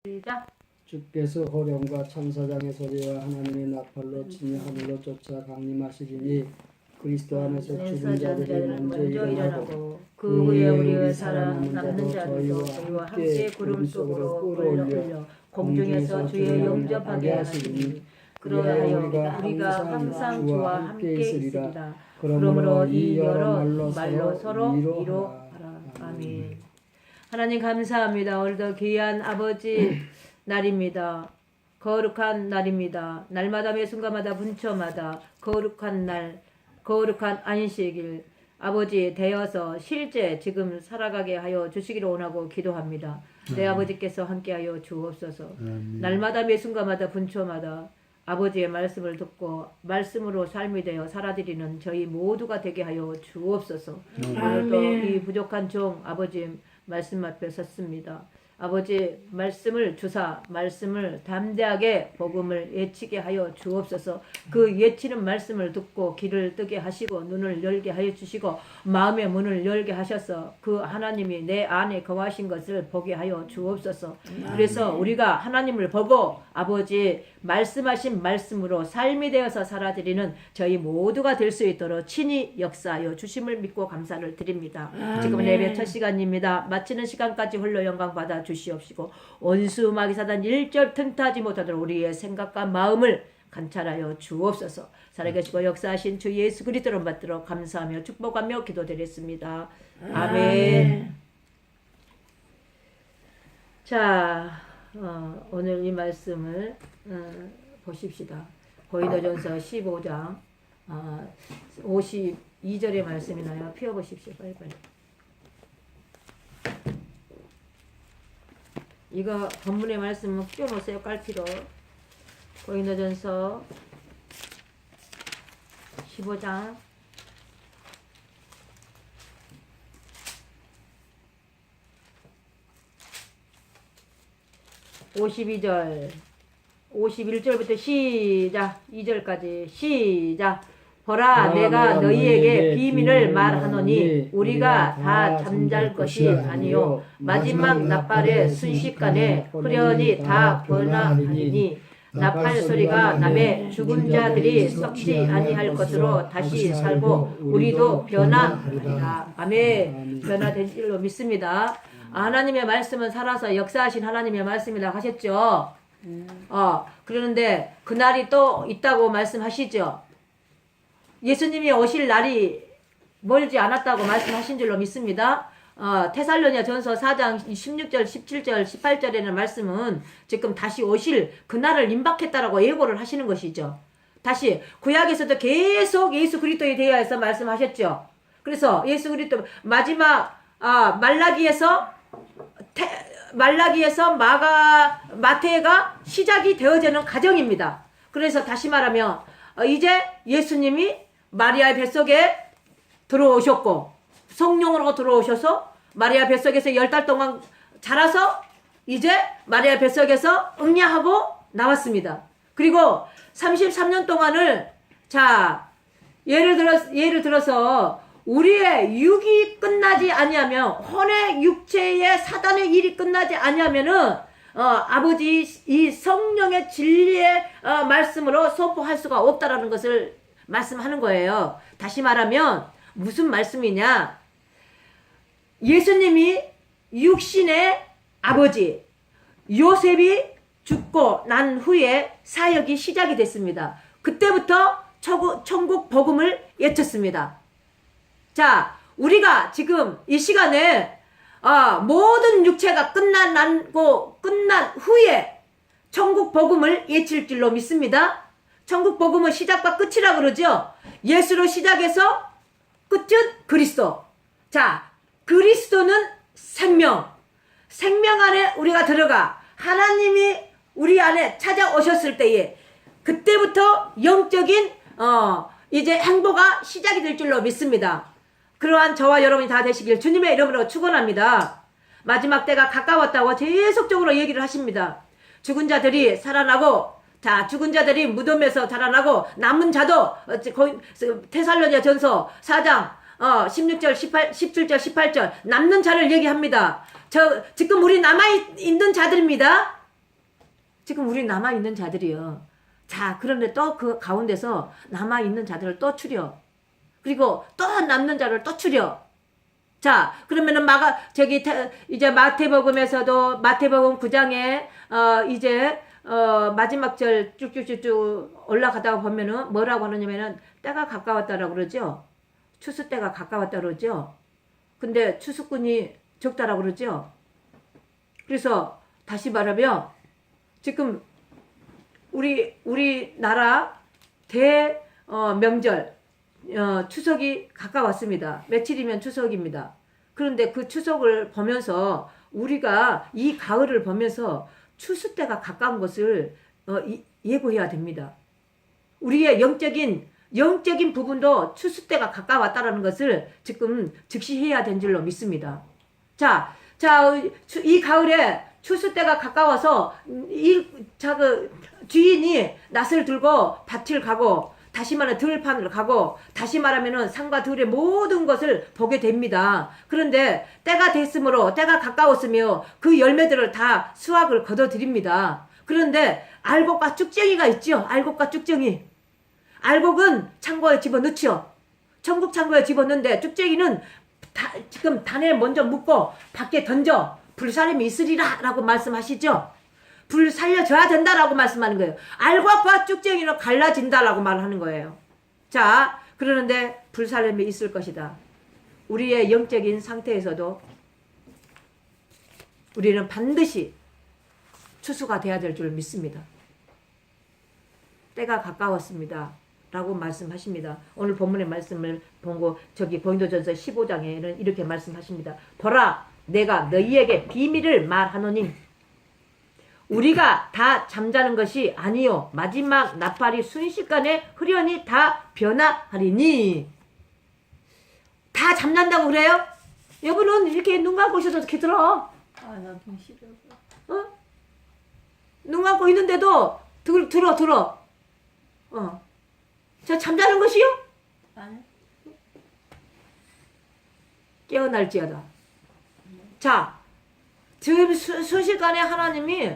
시작. 주께서 호령과 천사장의 소리와 하나님의 나팔로 친히 하늘로 쫓아 강림하시리니 그리스도 안에서 죽은 자들이 먼저 일어나고 그 후에 우리의 살아남는 자들도 저희와 함께 구름 속으로 끌어올려 공중에서 주의 영접하게 하시리니 그러하여 우리가 항상 주와 함께 있으리라. 그러므로 이 여러 말로 서로 위로하라. 아멘. 하나님 감사합니다. 오늘도 귀한 아버지 날입니다. 거룩한 날입니다. 날마다 매 순간마다 분초마다 거룩한 날, 거룩한 안식일 아버지 되어서 실제 지금 살아가게 하여 주시기를 원하고 기도합니다. 내 아버지께서 함께하여 주옵소서. 날마다 매 순간마다 분초마다 아버지의 말씀을 듣고 말씀으로 삶이 되어 살아드리는 저희 모두가 되게 하여 주옵소서. 오늘도 이 부족한 종 아버지 말씀 앞에 섰습니다. 아버지 말씀을 주사 말씀을 담대하게 복음을 예치게 하여 주옵소서. 그 예치는 말씀을 듣고 귀를 뜨게 하시고 눈을 열게 하여 주시고 마음의 문을 열게 하셔서 그 하나님이 내 안에 거하신 것을 보게 하여 주옵소서. 그래서 우리가 하나님을 보고 아버지 말씀하신 말씀으로 삶이 되어서 살아드리는 저희 모두가 될 수 있도록 친히 역사하여 주심을 믿고 감사를 드립니다. 지금은 예배 첫 시간입니다. 마치는 시간까지 홀로 영광 받아 주시옵시고 원수 마귀 사단 일절 틈타지 못하도록 우리의 생각과 마음을 관찰하여 주옵소서. 살아계시고 역사하신 주 예수 그리스도를 받들어 감사하며 축복하며 기도드렸습니다. 아멘. 자, 오늘 이 말씀을 보십시다. 고린도전서 15장 52절의 말씀이 나요. 펴보십시오. 빨리빨리. 이거 본문의 말씀은 끼워놓으세요. 깔피로. 고린도전서 15장 52절 51절부터 시작 2절까지 시작. 보라 내가 너희에게 비밀을 말하노니 우리가 다 잠잘 것이 아니요 마지막 나팔의 순식간에 후련히 다 변화하리니 나팔 소리가 나매 죽은 자들이 썩지 아니할 것으로 다시 살고 우리도 변화하리라. 아멘. 변화된 줄로 믿습니다. 하나님의 말씀은 살아서 역사하신 하나님의 말씀이라고 하셨죠. 그러는데 그날이 또 있다고 말씀하시죠. 예수님이 오실 날이 멀지 않았다고 말씀하신 줄로 믿습니다. 테살로니가 전서 4장 16절, 17절, 18절에는 말씀은 지금 다시 오실 그날을 임박했다라고 예고를 하시는 것이죠. 다시 구약에서도 계속 예수 그리스도에 대하여서 말씀하셨죠. 그래서 예수 그리스도 마지막 말라기에서 마태가 시작이 되어지는 과정입니다. 그래서 다시 말하면 이제 예수님이 마리아의 뱃속에 들어오셨고 성령으로 들어오셔서 마리아 뱃속에서 10달 동안 자라서 이제 마리아 뱃속에서 응야하고 나왔습니다. 그리고 33년 동안을 예를 들어서 우리의 육이 끝나지 아니하면 혼의 육체의 사단의 일이 끝나지 아니하면은 아버지 이 성령의 진리의 말씀으로 선포할 수가 없다라는 것을 말씀하는 거예요. 다시 말하면 무슨 말씀이냐? 예수님이 육신의 아버지 요셉이 죽고 난 후에 사역이 시작이 됐습니다. 그때부터 천국 복음을 외쳤습니다. 자, 우리가 지금 이 시간에 모든 육체가 끝난 후에 천국 복음을 외칠 줄로 믿습니다. 천국 복음은 시작과 끝이라 그러죠. 예수로 시작해서 끝은 그리스도. 자, 그리스도는 생명 안에 우리가 들어가 하나님이 우리 안에 찾아오셨을 때에 그때부터 영적인 이제 행보가 시작이 될 줄로 믿습니다. 그러한 저와 여러분이 다 되시길 주님의 이름으로 축원합니다. 마지막 때가 가까웠다고 계속적으로 얘기를 하십니다. 죽은 자들이 살아나고 죽은 자들이 무덤에서 자라나고 남은 자도 테살로니가 전서 4장 16절 17절 18절 남는 자를 얘기합니다. 지금 우리 남아있는 자들입니다. 지금 우리 남아있는 자들이요. 자, 그런데 또 그 가운데서 남아있는 자들을 또 추려. 그리고 또 남는 자를 또 추려. 자, 그러면은 이제 마태복음에서도 마태복음 9장에 이제 마지막 절 쭉쭉쭉쭉 올라가다가 보면은 뭐라고 하느냐면은 때가 가까웠다라고 그러죠. 추수 때가 가까웠다 그러죠. 근데 추수꾼이 적다라고 그러죠. 그래서 다시 말하면 지금 우리나라 명절 추석이 가까웠습니다. 며칠이면 추석입니다. 그런데 그 추석을 보면서 우리가 이 가을을 보면서 추수 때가 가까운 것을 예고해야 됩니다. 우리의 영적인 부분도 추수 때가 가까웠다라는 것을 지금 즉시해야 된 줄로 믿습니다. 자, 이 가을에 추수 때가 가까워서 주인이 낫을 들고 밭을 가고 다시 말하면 들판을 가고 다시 말하면은 산과 들의 모든 것을 보게 됩니다. 그런데 때가 됐으므로 때가 가까웠으며 그 열매들을 다 수확을 거둬들입니다. 그런데 알곡과 쭉쟁이가 있죠. 알곡과 쭉쟁이. 알곡은 창고에 집어넣죠. 천국 창고에 집어넣는데 쭉쟁이는 지금 단에 먼저 묶고 밖에 던져 불사름이 있으리라 라고 말씀하시죠. 불 살려줘야 된다라고 말씀하는 거예요. 알곡과 쭉쟁이는 갈라진다라고 말하는 거예요. 자, 그러는데 불사름이 있을 것이다. 우리의 영적인 상태에서도 우리는 반드시 추수가 돼야 될 줄 믿습니다. 때가 가까웠습니다. 라고 말씀하십니다. 오늘 본문의 말씀을 보고 고린도전서 15장에는 이렇게 말씀하십니다. 보라, 내가 너희에게 비밀을 말하노니 우리가 다 잠자는 것이 아니요 마지막 나팔이 순식간에 흐려니 다 변화하리니. 다 잠잔다고 그래요? 여러분은 이렇게 눈 감고 있어도 이렇게 들어. 나 좀 싫어. 눈 감고 있는데도 들어. 저 잠자는 것이요? 아니. 깨어날지어다. 자, 지금 순식간에 하나님이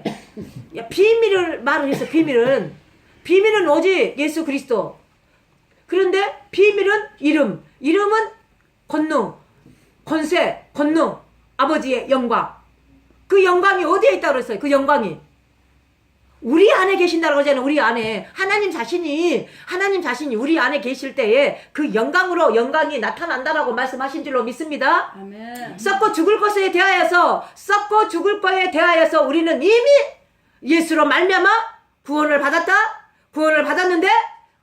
비밀을 말을 했어. 비밀은 오직 예수 그리스도. 그런데 비밀은 이름은 권능, 권세, 권능, 아버지의 영광. 그 영광이 어디에 있다고 그랬어요? 그 영광이 우리 안에 계신다고 하잖아요. 우리 안에 하나님 자신이 우리 안에 계실 때에 그 영광이 나타난다라고 말씀하신 줄로 믿습니다. 아멘. 썩고 죽을 것에 대하여서 우리는 이미 예수로 말미암아 구원을 받았는데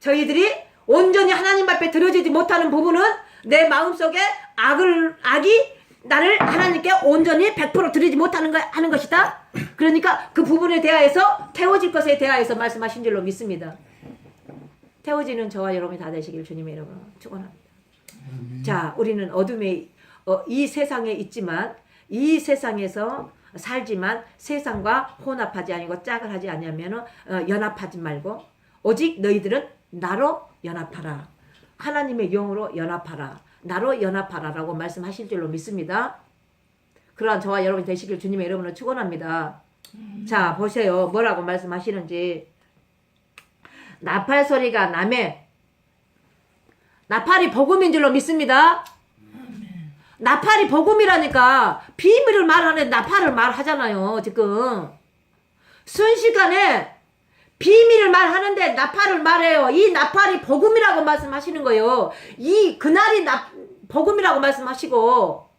저희들이 온전히 하나님 앞에 드려지지 못하는 부분은 내 마음속에 악이 나를 하나님께 온전히 100% 드리지 못하는 하는 것이다. 그러니까 그 부분에 대하여서 태워질 것에 대하여서 말씀하신 줄로 믿습니다. 태워지는 저와 여러분이 다 되시길 주님의 이름으로 축원합니다. 자, 우리는 어둠의 이 세상에 있지만 이 세상에서 살지만 세상과 혼합하지 아니고 짝을 하지 아니하면 연합하지 말고 오직 너희들은 나로 연합하라. 하나님의 영으로 연합하라. 나로 연합하라라고 말씀하실 줄로 믿습니다. 그러한 저와 여러분이 되시길 주님의 이름으로 축원합니다. 자, 보세요. 뭐라고 말씀하시는지. 나팔 소리가 나매. 나팔이 복음인 줄로 믿습니다. 나팔이 복음이라니까 비밀을 말하는데 나팔을 말하잖아요. 지금 순식간에 비밀을 말하는데 나팔을 말해요. 이 나팔이 복음이라고 말씀하시는 거예요. 그날이 복음이라고 말씀하시고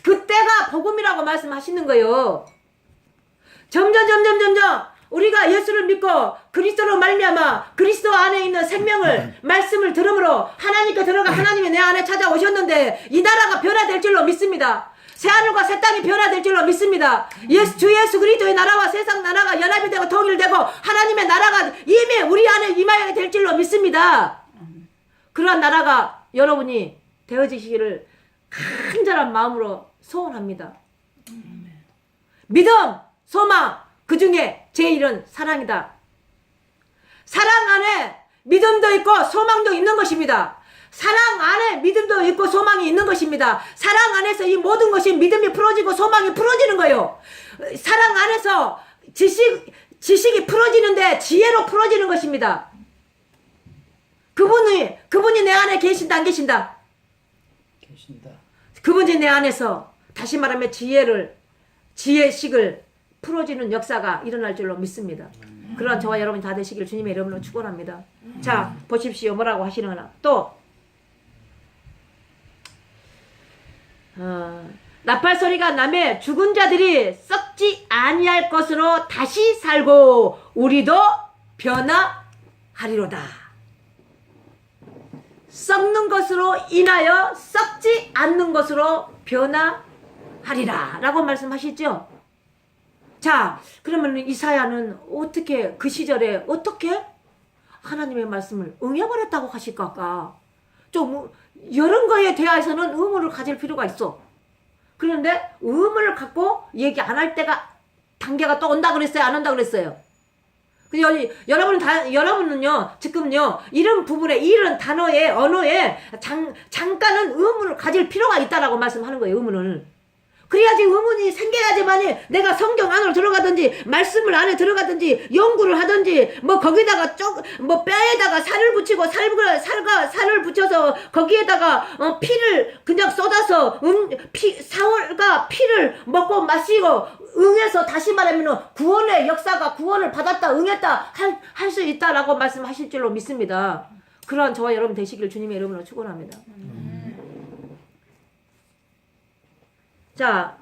그때가 복음이라고 말씀하시는 거예요. 점점 우리가 예수를 믿고 그리스도로 말미암아 그리스도 안에 있는 생명을 말씀을 들음으로 하나님께 들어가 하나님이 내 안에 찾아오셨는데 이 나라가 변화될 줄로 믿습니다. 새하늘과 새 땅이 변화될 줄로 믿습니다. 주 예수 그리스도의 나라와 세상 나라가 연합이 되고 통일되고 하나님의 나라가 이미 우리 안에 임하게 될 줄로 믿습니다. 그러한 나라가 여러분이 되어지시기를 간절한 마음으로 소원합니다. 믿음, 소망, 그 중에 제일은 사랑이다. 사랑 안에 믿음도 있고 소망도 있는 것입니다. 사랑 안에 믿음도 있고 소망이 있는 것입니다. 사랑 안에서 이 모든 것이 믿음이 풀어지고 소망이 풀어지는 거예요. 사랑 안에서 지식이 풀어지는데 지혜로 풀어지는 것입니다. 그분이 내 안에 계신다 안 계신다? 계신다. 그분이 내 안에서 다시 말하면 지혜식을 풀어지는 역사가 일어날 줄로 믿습니다. 그러한 저와 여러분 다 되시길 주님의 이름으로 축원합니다. 자, 보십시오. 뭐라고 하시는구나. 또 나팔 소리가 나매 죽은 자들이 썩지 아니할 것으로 다시 살고 우리도 변화하리로다. 썩는 것으로 인하여 썩지 않는 것으로 변화하리라 라고 말씀하시죠. 자, 그러면 이사야는 어떻게 그 시절에 어떻게 하나님의 말씀을 응해버렸다고 하실까? 좀 이런 거에 대해서는 의문을 가질 필요가 있어. 그런데 의문을 갖고 얘기 안 할 때가 단계가 또 온다 그랬어요? 안 온다 그랬어요? 여러분은요, 지금요, 이런 부분에, 이런 단어에, 언어에 잠깐은 의문을 가질 필요가 있다라고 말씀하는 거예요, 의문을. 그래야지 의문이 생겨야지만이 내가 성경 안으로 들어가든지, 말씀을 안에 들어가든지, 연구를 하든지, 뭐, 거기다가 뼈에다가 살을 붙이고, 살을 붙여서, 거기에다가, 피를 그냥 쏟아서, 사월과 피를 먹고 마시고, 응해서 다시 말하면 구원의 역사가 구원을 받았다, 응했다, 할 수 있다라고 말씀하실 줄로 믿습니다. 그러한 저와 여러분 되시길 주님의 이름으로 축원합니다. 자,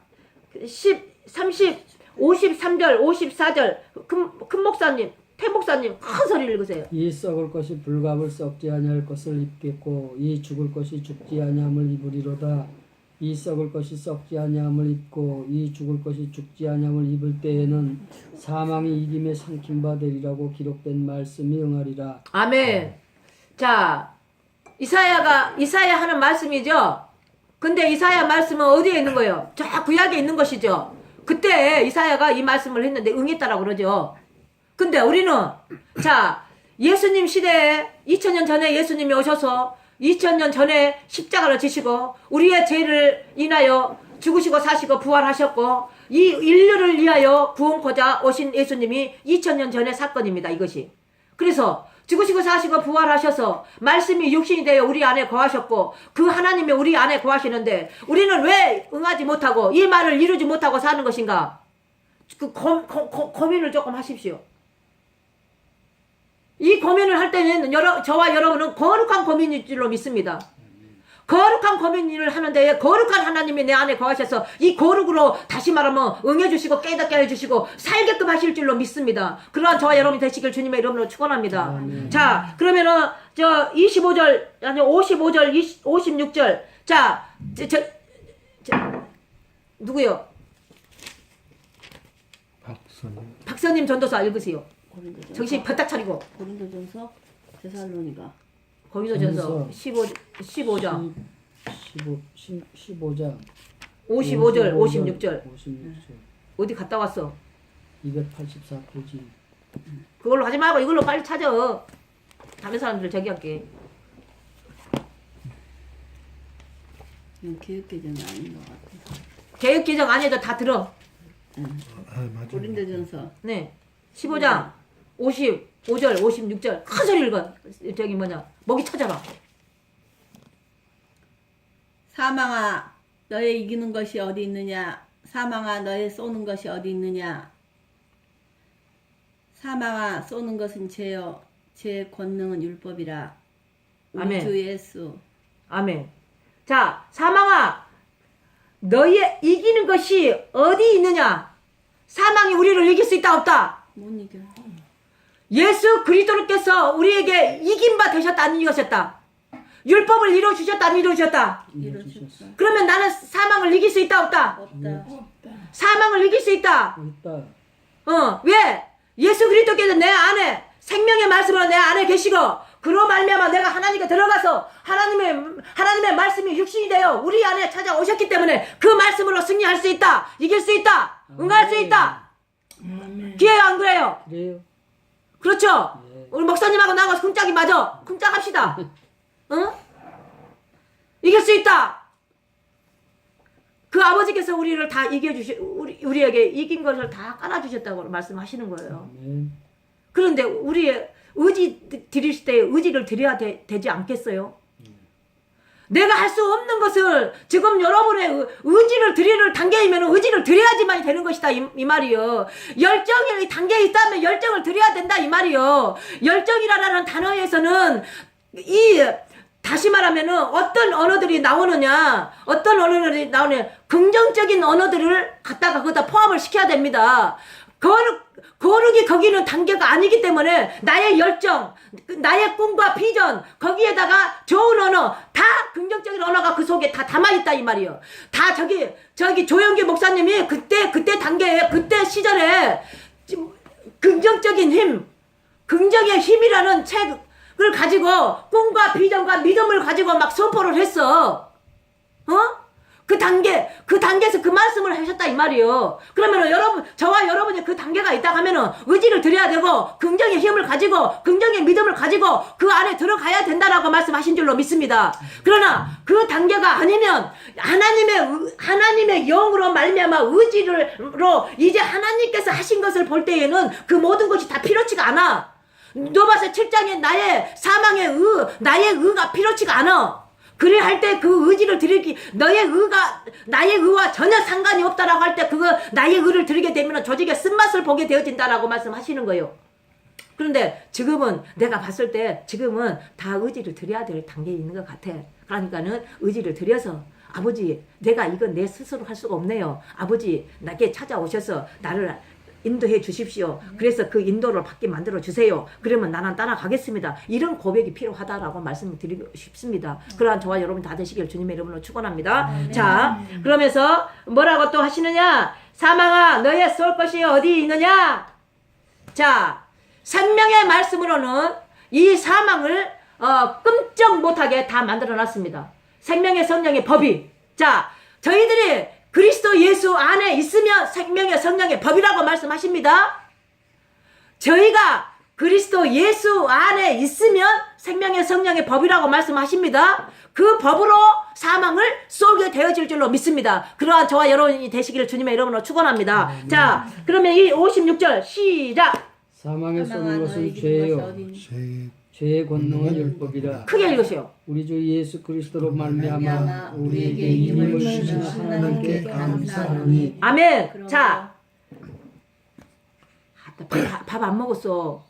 53절, 54절, 큰 목사님, 태 목사님, 큰 소리를 읽으세요. 이 썩을 것이 불갑을 썩지 아니할 것을 입겠고 이 죽을 것이 죽지 아니함을 입으리로다. 이 썩을 것이 썩지 아니함을 입고 이 죽을 것이 죽지 아니함을 입을 때에는 사망이 이김에 삼킨 바 되리라고 기록된 말씀이 응하리라. 아멘. 자, 이사야 하는 말씀이죠. 근데 이사야 말씀은 어디에 있는 거예요? 저 구약에 있는 것이죠. 그때 이사야가 이 말씀을 했는데 응했다라고 그러죠. 근데 우리는 자, 예수님 시대에 2000년 전에 예수님이 오셔서 2000년 전에 십자가를 지시고 우리의 죄를 인하여 죽으시고 사시고 부활하셨고 이 인류를 위하여 구원코자 오신 예수님이 2000년 전의 사건입니다. 이것이. 그래서 죽으시고 사시고 부활하셔서 말씀이 육신이 되어 우리 안에 거하셨고 그 하나님이 우리 안에 거하시는데 우리는 왜 응하지 못하고 이 말을 이루지 못하고 사는 것인가? 그 고민을 조금 하십시오. 이 고민을 할 때는 저와 여러분은 거룩한 고민일 줄로 믿습니다. 거룩한 고민을 하는데 거룩한 하나님이 내 안에 거하셔서 이 거룩으로 다시 말하면 응해주시고 깨닫게 해주시고 살게끔 하실 줄로 믿습니다. 그러한 저와 여러분이 되시길 주님의 이름으로 축원합니다. 자, 그러면은 저 25절 아니 55절 56절 자, 누구요? 박선님 전도사 읽으세요. 정신 바짝 차리고. 고린도전서 데살로니가 고린도전서 15장 55장 56절 어디 갔다 왔어? 284페이지. 그걸로 하지 말고 이걸로 빨리 찾아. 다른 사람들 저기 할게. 이건 개혁개정이 아닌 것 같아. 개혁개정 안 해도 다 들어. 고린도전서 네. 15장 55절 56절 큰 소리 읽어. 저기 뭐냐 먹이 찾아라. 사망아 너의 이기는 것이 어디 있느냐. 사망아 너의 쏘는 것이 어디 있느냐. 사망아 쏘는 것은 죄요 제 권능은 율법이라. 우리 아멘. 주 예수. 아멘. 자, 사망아 너의 이기는 것이 어디 있느냐. 사망이 우리를 이길 수 있다 없다. 못 이겨. 예수 그리스도께서 우리에게 이긴 바 되셨다 안 이기셨다. 율법을 이루어주셨다 안 이루어주셨다. 이루어졌다. 그러면 나는 사망을 이길 수 있다 없다. 없다. 사망을 이길 수 있다. 있다. 왜? 예수 그리스도께서 내 안에 생명의 말씀으로 내 안에 계시고 그로 말미암아 내가 하나님께 들어가서 하나님의 말씀이 육신이 되어 우리 안에 찾아오셨기 때문에 그 말씀으로 승리할 수 있다. 이길 수 있다. 응할 수 있다. 기회요 안 그래요? 그래요. 그렇죠? 예. 우리 목사님하고 나하고 쿵짝이 맞아. 쿵짝 합시다. 응? 이길 수 있다. 그 아버지께서 우리를 다 우리에게 이긴 것을 다 깔아주셨다고 말씀하시는 거예요. 아멘. 그런데 우리의 의지 드릴 때 의지를 드려야 되지 않겠어요? 내가 할 수 없는 것을 지금 여러분의 의지를 드리는 단계이면 의지를 드려야지만 되는 것이다 이 말이요. 열정의 단계에 있다면 열정을 드려야 된다 이 말이요. 열정이라는 단어에서는 다시 말하면은 어떤 언어들이 나오느냐, 긍정적인 언어들을 갖다가 거기다 포함을 시켜야 됩니다. 거룩이 거기는 단계가 아니기 때문에 나의 열정, 나의 꿈과 비전, 거기에다가 좋은 언어, 다 긍정적인 언어가 그 속에 다 담아있다 이 말이에요. 다 저기 조영기 목사님이 그때 단계에, 그때 시절에 긍정적인 힘, 긍정의 힘이라는 책을 가지고 꿈과 비전과 믿음을 가지고 막 선포를 했어. 그 단계에서 그 말씀을 하셨다 이 말이에요. 그러면은 저와 여러분이 그 단계가 있다 하면은 의지를 드려야 되고 긍정의 힘을 가지고 긍정의 믿음을 가지고 그 안에 들어가야 된다라고 말씀하신 줄로 믿습니다. 그러나 그 단계가 아니면 하나님의 영으로 말미암아 의지로 이제 하나님께서 하신 것을 볼 때에는 그 모든 것이 다 필요치가 않아. 로마서 7장에 나의 의가 필요치가 않아. 그래 할 때 그 의지를 드리기, 나의 의와 전혀 상관이 없다라고 할 때 그거 나의 의를 드리게 되면 조직의 쓴맛을 보게 되어진다라고 말씀하시는 거예요. 그런데 지금은 내가 봤을 때 지금은 다 의지를 드려야 될 단계에 있는 것 같아. 그러니까는 의지를 드려서 아버지, 내가 이건 내 스스로 할 수가 없네요. 아버지, 나에게 찾아오셔서 나를 인도해 주십시오. 그래서 그 인도를 받게 만들어 주세요. 그러면 나는 따라가겠습니다. 이런 고백이 필요하다라고 말씀을 드리고 싶습니다. 그러한 저와 여러분 다 되시길 주님의 이름으로 축원합니다. 자, 그러면서 뭐라고 또 하시느냐? 사망아, 너의 쏠 것이 어디 있느냐? 자, 생명의 말씀으로는 이 사망을 끔찍 못하게 다 만들어 놨습니다. 생명의 성령의 법이. 자, 저희들이 그리스도 예수 안에 있으면 생명의 성령의 법이라고 말씀하십니다. 저희가 그리스도 예수 안에 있으면 생명의 성령의 법이라고 말씀하십니다. 그 법으로 사망을 쏘게 되어질 줄로 믿습니다. 그러한 저와 여러분이 되시기를 주님의 이름으로 축원합니다. 자, 그러면 이 56절 시작. 사망에 쏘는 것은 죄요. 죄의 권능은 율법이라. 크게 읽으세요. 우리 주 예수 그리스도로 말미암아 우리에게 힘을 주신 하나님께 감사하니. 아멘. 자, 밥 안 먹었어.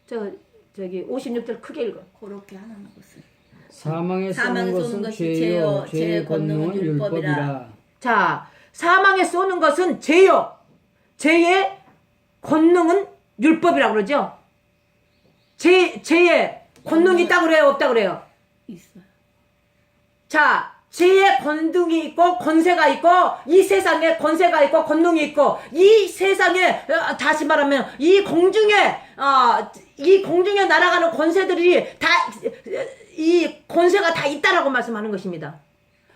저기 56절 크게 읽어. 그렇게 하나 먹었어요. 사망에 쏘는 것은 죄요. 죄의 권능은 율법이라. 자, 사망에 쏘는 것은 죄요. 죄의 권능은 율법이라고 그러죠. 죄의 권능이 있다고 그래요? 없다고 그래요? 있어요. 자, 죄의 권능이 있고 권세가 있고 이 세상에 권세가 있고 권능이 있고 이 세상에 다시 말하면 이 공중에 날아가는 권세들이 다 이 권세가 다 있다라고 말씀하는 것입니다.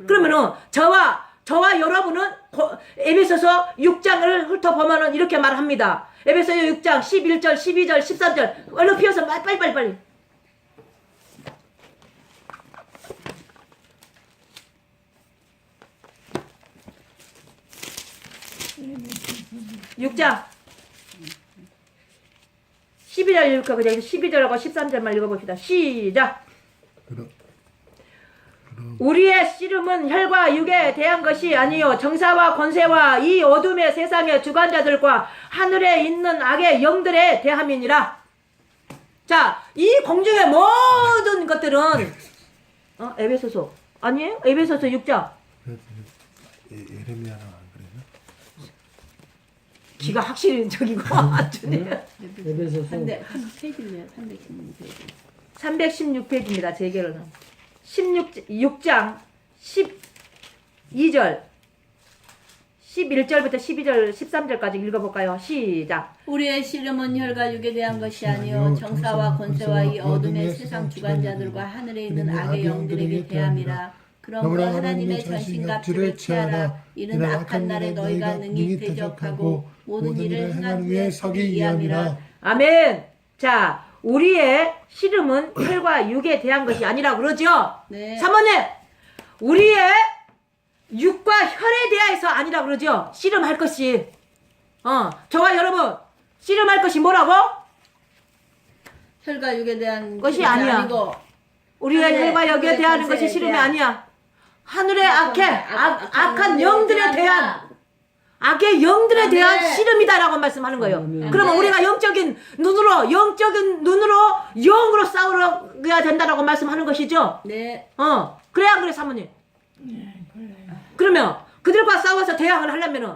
그러면은 저와 여러분은 에베소서 6장을 훑어보면은 이렇게 말합니다. 에베소서 6장 11절, 12절, 13절 얼른 피어서 빨리. 6장 12절 읽을까? 그냥 12절하고 13절만 읽어봅시다. 시작. 우리의 씨름은 혈과 육에 대한 것이 아니요 정사와 권세와 이 어둠의 세상의 주관자들과 하늘에 있는 악의 영들에 대함이니라. 자, 이 공중의 모든 것들은 에베소서 아니에요? 에베소서 6장. 예레미야랑 안 그래요? 기가 확실히 저기고 에베소서 한 페이지네요. 316페이지입니다. 제 결론은 6장 12절 11절부터 12절 13절까지 읽어볼까요? 시작. 우리의 씨름은 혈과 육에 대한 것이 아니요 정사와 권세와 이 어둠의 세상 주관자들과 하늘에 있는 악의 영들에게 대함이라. 그러므로 하나님의 전신갑주를 취하라. 이는 악한 날에 너희가 능히 대적하고 모든 일을 행한 후에 서기 위함이라. 아멘. 자, 우리의 씨름은 혈과 육에 대한 것이 아니라 그러죠? 네. 사모님, 우리의 육과 혈에 대하여서 아니라 그러죠. 씨름할 것이. 저와 여러분 씨름할 것이 뭐라고? 혈과 육에 대한 것이 아니야. 아니고 우리가 하늘의- 혈과 육에 하늘의 대하는 것이 권세에 씨름이 대한 아니야. 하늘의 악한 영들에 대한 악의 네. 영들에 대한 씨름이다라고 말씀하는 거예요. 아멘. 그러면 우리가 영적인 눈으로 영으로 싸우려야 된다라고 말씀하는 것이죠. 네. 그래야 안 그래 사모님? 그러면 그들과 싸워서 대항을 하려면은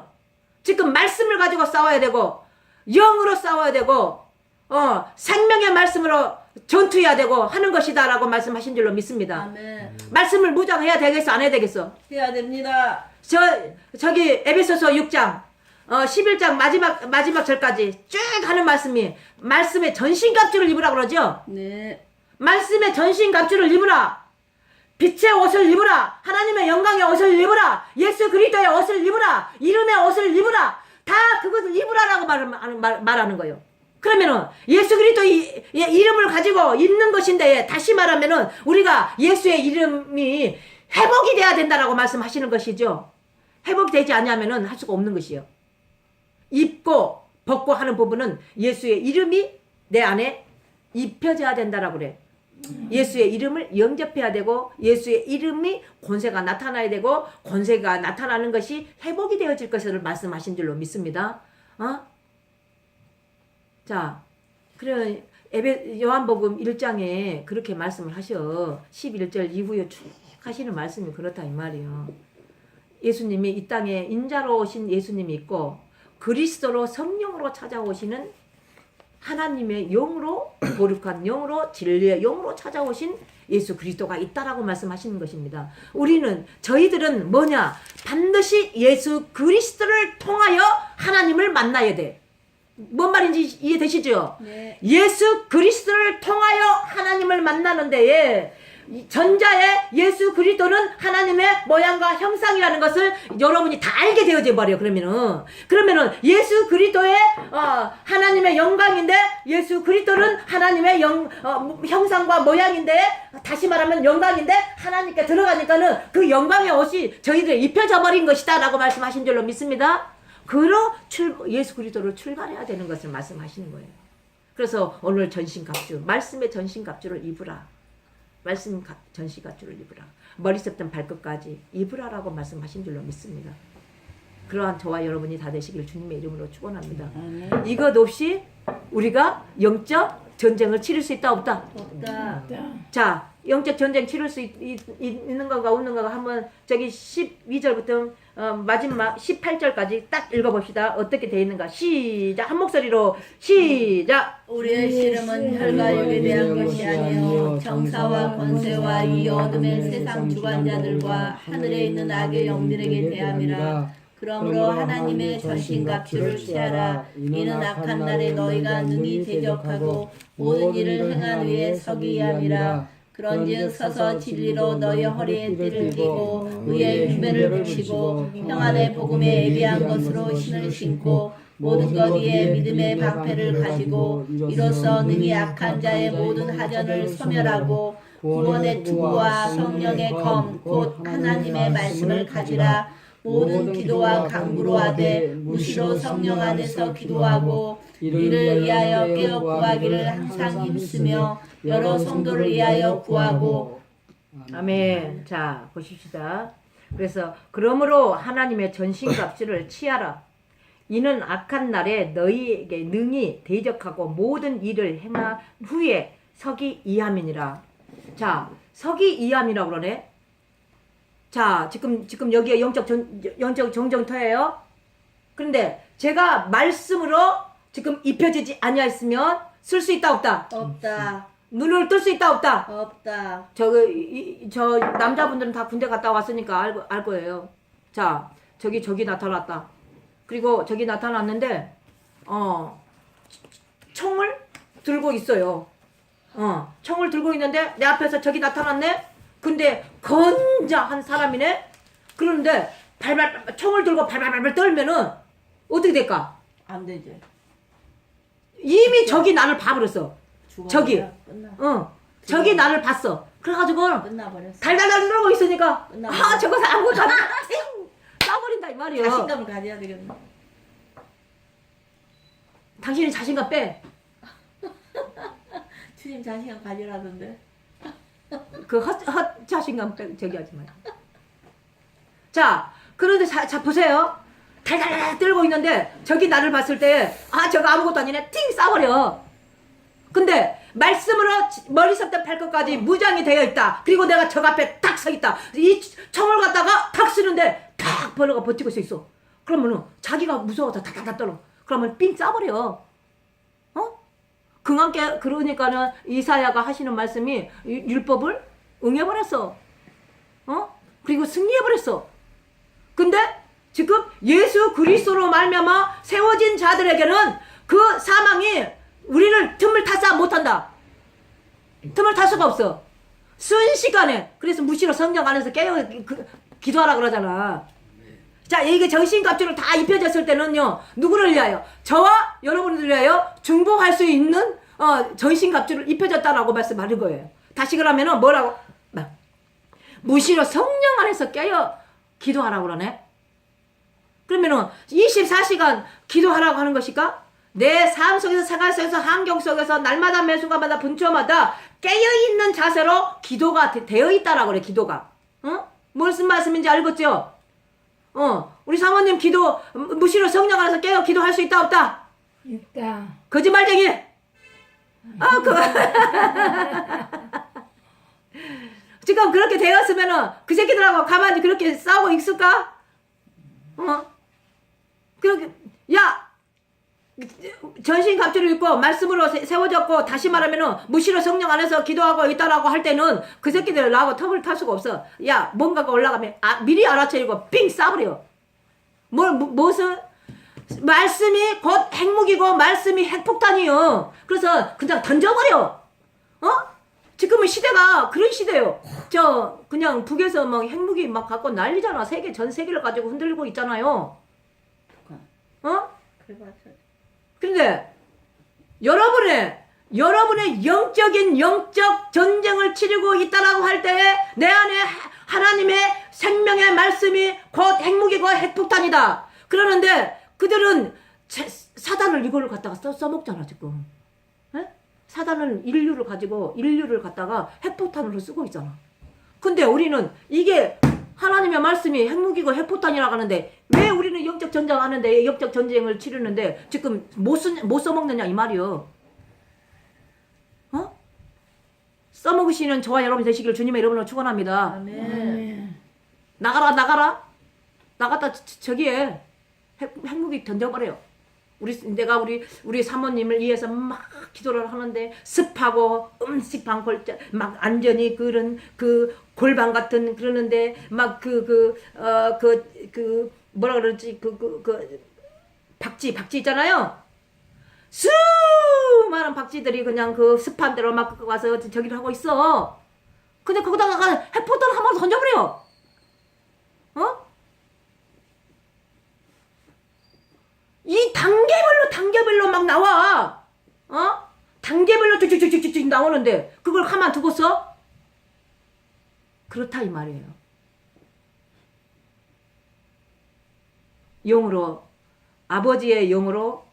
지금 말씀을 가지고 싸워야 되고 영으로 싸워야 되고 생명의 말씀으로 전투해야 되고 하는 것이다라고 말씀하신 줄로 믿습니다. 아멘. 말씀을 무장해야 되겠어 안 해야 되겠어? 해야 됩니다. 저기 에베소서 6장 11장 마지막 절까지 쭉 하는 말씀이 말씀의 전신갑주를 입으라 그러죠. 네. 말씀의 전신갑주를 입으라. 빛의 옷을 입으라. 하나님의 영광의 옷을 입으라. 예수 그리스도의 옷을 입으라. 이름의 옷을 입으라. 다 그것을 입으라라고 말하는 거예요. 그러면은 예수 그리스도의 이름을 가지고 입는 것인데 다시 말하면은 우리가 예수의 이름이 회복이 돼야 된다라고 말씀하시는 것이죠. 회복이 되지 않냐면은 할 수가 없는 것이요. 입고 벗고 하는 부분은 예수의 이름이 내 안에 입혀져야 된다라고 그래. 예수의 이름을 영접해야 되고 예수의 이름이 권세가 나타나야 되고 권세가 나타나는 것이 회복이 되어질 것을 말씀하신 줄로 믿습니다. 자, 그래 요한복음 1장에 그렇게 말씀을 하셔. 11절 이후에 쭉 하시는 말씀이 그렇다 이 말이에요. 예수님이 이 땅에 인자로 오신 예수님이 있고 그리스도로 성령으로 찾아오시는 하나님의 영으로 거룩한 영으로 진리의 영으로 찾아오신 예수 그리스도가 있다라고 말씀하시는 것입니다. 저희들은 뭐냐? 반드시 예수 그리스도를 통하여 하나님을 만나야 돼. 뭔 말인지 이해되시죠? 네. 예수 그리스도를 통하여 하나님을 만나는 데에 전자의 예수 그리스도는 하나님의 모양과 형상이라는 것을 여러분이 다 알게 되어져 버려요. 그러면은 예수 그리스도의 하나님의 영광인데 예수 그리스도는 하나님의 형상과 모양인데 다시 말하면 영광인데 하나님께 들어가니까는 그 영광의 옷이 저희들에 입혀져 버린 것이다라고 말씀하신 줄로 믿습니다. 예수 그리스도로 출발해야 되는 것을 말씀하시는 거예요. 그래서 오늘 전신갑주, 말씀의 전신갑주를 입으라. 말씀 전신갑주를 입으라. 머리부터 발끝까지 입으라라고 말씀하신 줄로 믿습니다. 그러한 저와 여러분이 다 되시길 주님의 이름으로 축원합니다. 이것 없이 우리가 영적 전쟁을 치를 수 있다 없다? 없다. 자, 영적 전쟁 치를 수 있는 건가 없는 건가 한번 저기 12절부터 마지막 18절까지 딱 읽어봅시다. 어떻게 되어 있는가? 시작. 한 목소리로 시작. 우리의 씨름은 혈과 육에 대한 것이 아니요 정사와 권세와 이 어둠의 세상 주관자들과 하늘에 있는 악의 영들에게 대함이라. 그러므로 하나님의 전신갑주를 취하라. 이는 악한 날에 너희가 능히 대적하고 모든 일을 행한 위에 서기 위함이라. 그런즉 서서 진리로 너희 허리에 띠를 띠고 의의 주변을 붙이고 평안의 복음에 예비한 것으로 신을 신고 모든 것 위에 믿음의 방패를 가지고 이로써 능히 악한 자의 모든 하전을 소멸하고 구원의 투구와 성령의 검 곧 하나님의 말씀을 가지라. 모든 기도와 간구로 하되 무시로 성령 안에서 기도하고 이를 위하여 깨어 구하기를 항상 힘쓰며 여러 성도를 위하여 구하고. 아멘. 자, 보십시다. 그래서 그러므로 하나님의 전신갑주를 취하라. 이는 악한 날에 너희에게 능히 대적하고 모든 일을 행한 후에 서기 이함이니라. 자, 서기 이함이라고 그러네. 자, 지금 여기에 영적 정정터예요. 그런데 제가 말씀으로 지금 입혀지지 아니하였으면 쓸 수 있다 없다? 없다. 눈을 뜰 수 있다 없다? 없다. 저 남자분들은 다 군대 갔다 왔으니까 알 거예요. 자, 저기 나타났다. 그리고 저기 나타났는데 총을 들고 있어요. 총을 들고 있는데 내 앞에서 저기 나타났네. 근데 건장한 사람이네. 그런데 총을 들고 발발발 떨면은 어떻게 될까? 안 되지. 이미 저기 나를 봐버렸어. 죽어야 저기. 끝나. 저기 나를 봤어. 그래가지고 끝나버렸어. 달달달 떨고 있으니까 끝나버렸어. 저거 아무것도 안 싸버린다 이 말이에요. 자신감을 가져야 되겠네. 당신이 자신감 빼. 주님 자신감 가지라던데. 그 헛 자신감 빼 저기 하지 마요. 자 그런데 자 보세요. 달달달 떨고 있는데 저기 나를 봤을 때 저거 아무것도 아니네 팅 싸버려. 근데 말씀으로 머리서부터 발끝까지 무장이 되어 있다. 그리고 내가 저 앞에 딱 서 있다. 이 총을 갖다가 탁 쓰는데 탁 벌러가 버티고 있어. 그러면은 자기가 무서워서 다다다 떨어. 그러면 삥 싸버려. 그만께 그러니까는 이사야가 하시는 말씀이 율법을 응해버렸어. 그리고 승리해버렸어. 근데 지금 예수 그리스도로 말미암아 세워진 자들에게는 그 사망이 우리를 틈을 타서 못한다. 틈을 탈 수가 없어. 순식간에. 그래서 무시로 성경 안에서 깨어 기도하라 그러잖아. 자, 이게 정신갑주를 다 입혀졌을 때는요, 누구를 위하여? 저와 여러분을 위하여 중보할 수 있는 정신갑주를 입혀졌다라고 말씀하는 거예요. 다시 그러면은 뭐라고? 무시로 성령 안에서 깨어 기도하라고 그러네. 그러면은 24시간 기도하라고 하는 것일까? 내 삶 속에서, 생활 속에서, 환경 속에서, 날마다 매순간마다 분초마다 깨어있는 자세로 기도가 되어 있다라고 그래, 기도가. 무슨 말씀인지 알겠죠? 우리 사모님 기도, 무시로 성령 안에서 깨어 기도할 수 있다, 없다? 있다. 거짓말쟁이! 지금 그렇게 되었으면은 그 새끼들하고 가만히 그렇게 싸우고 있을까? 그렇게, 야! 전신갑주를 입고 말씀으로 세워졌고 다시 말하면은 무시로 성령 안에서 기도하고 있다라고 할 때는 그 새끼들 나하고 텀을 탈 수가 없어. 야 뭔가가 올라가면 미리 알아채리고 삥 싸버려. 무슨 말씀이 곧 핵무기고 말씀이 핵폭탄이요. 그래서 그냥 던져버려. 지금은 시대가 그런 시대예요. 그냥 북에서 막 핵무기 막 갖고 난리잖아. 전 세계를 가지고 흔들고 있잖아요. 그런데 여러분의 영적 전쟁을 치르고 있다라고 할 때에 내 안에 하나님의 생명의 말씀이 곧 핵무기고 핵폭탄이다. 그러는데 그들은 사단을 이거를 갖다가 써먹잖아 지금. 사단은 인류를 갖다가 핵폭탄으로 쓰고 있잖아. 근데 우리는 이게 하나님의 말씀이 핵무기고 핵폭탄이라고 하는데 왜 우리는 영적 전쟁 하는데 영적 전쟁을 치르는데 지금 못 써먹느냐 이 말이요. 써먹으시는 저와 여러분 되시길 주님의 이름으로 축원합니다. 아멘. 나갔다 저기에 핵무기 던져버려요. 내가 우리 사모님을 위해서 막 기도를 하는데 습하고 음식방 골짜 막 안전히 그런 그 골방 같은 그러는데 막 뭐라 그러지 박쥐 있잖아요. 수많은 박쥐들이 그냥 그 습한 데로 막 와서 저기를 하고 있어. 근데 거기다가 핵폭탄을 한 번 던져버려. 이 단계별로 막 나와. 단계별로 쭉쭉쭉쭉 나오는데 그걸 가만 두고서 그렇다 이 말이에요. 영으로 아버지의 영으로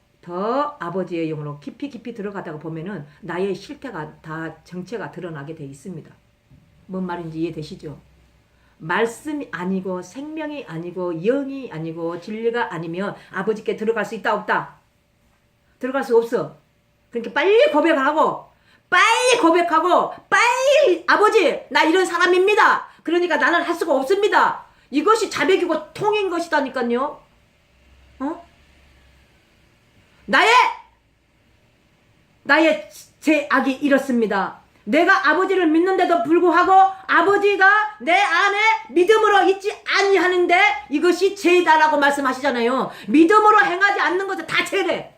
깊이 들어가다가 보면은 나의 실태가 다 정체가 드러나게 돼 있습니다. 뭔 말인지 이해되시죠? 말씀이 아니고 생명이 아니고 영이 아니고 진리가 아니면 아버지께 들어갈 수 있다 없다? 들어갈 수 없어. 그러니까 빨리 고백하고 빨리 아버지 나 이런 사람입니다. 그러니까 나는 할 수가 없습니다. 이것이 자백이고 통인 것이다니까요. 나의 죄악이 이렇습니다. 내가 아버지를 믿는데도 불구하고 아버지가 내 안에 믿음으로 있지 아니하는데 이것이 죄다라고 말씀하시잖아요. 믿음으로 행하지 않는 것은 다 죄래.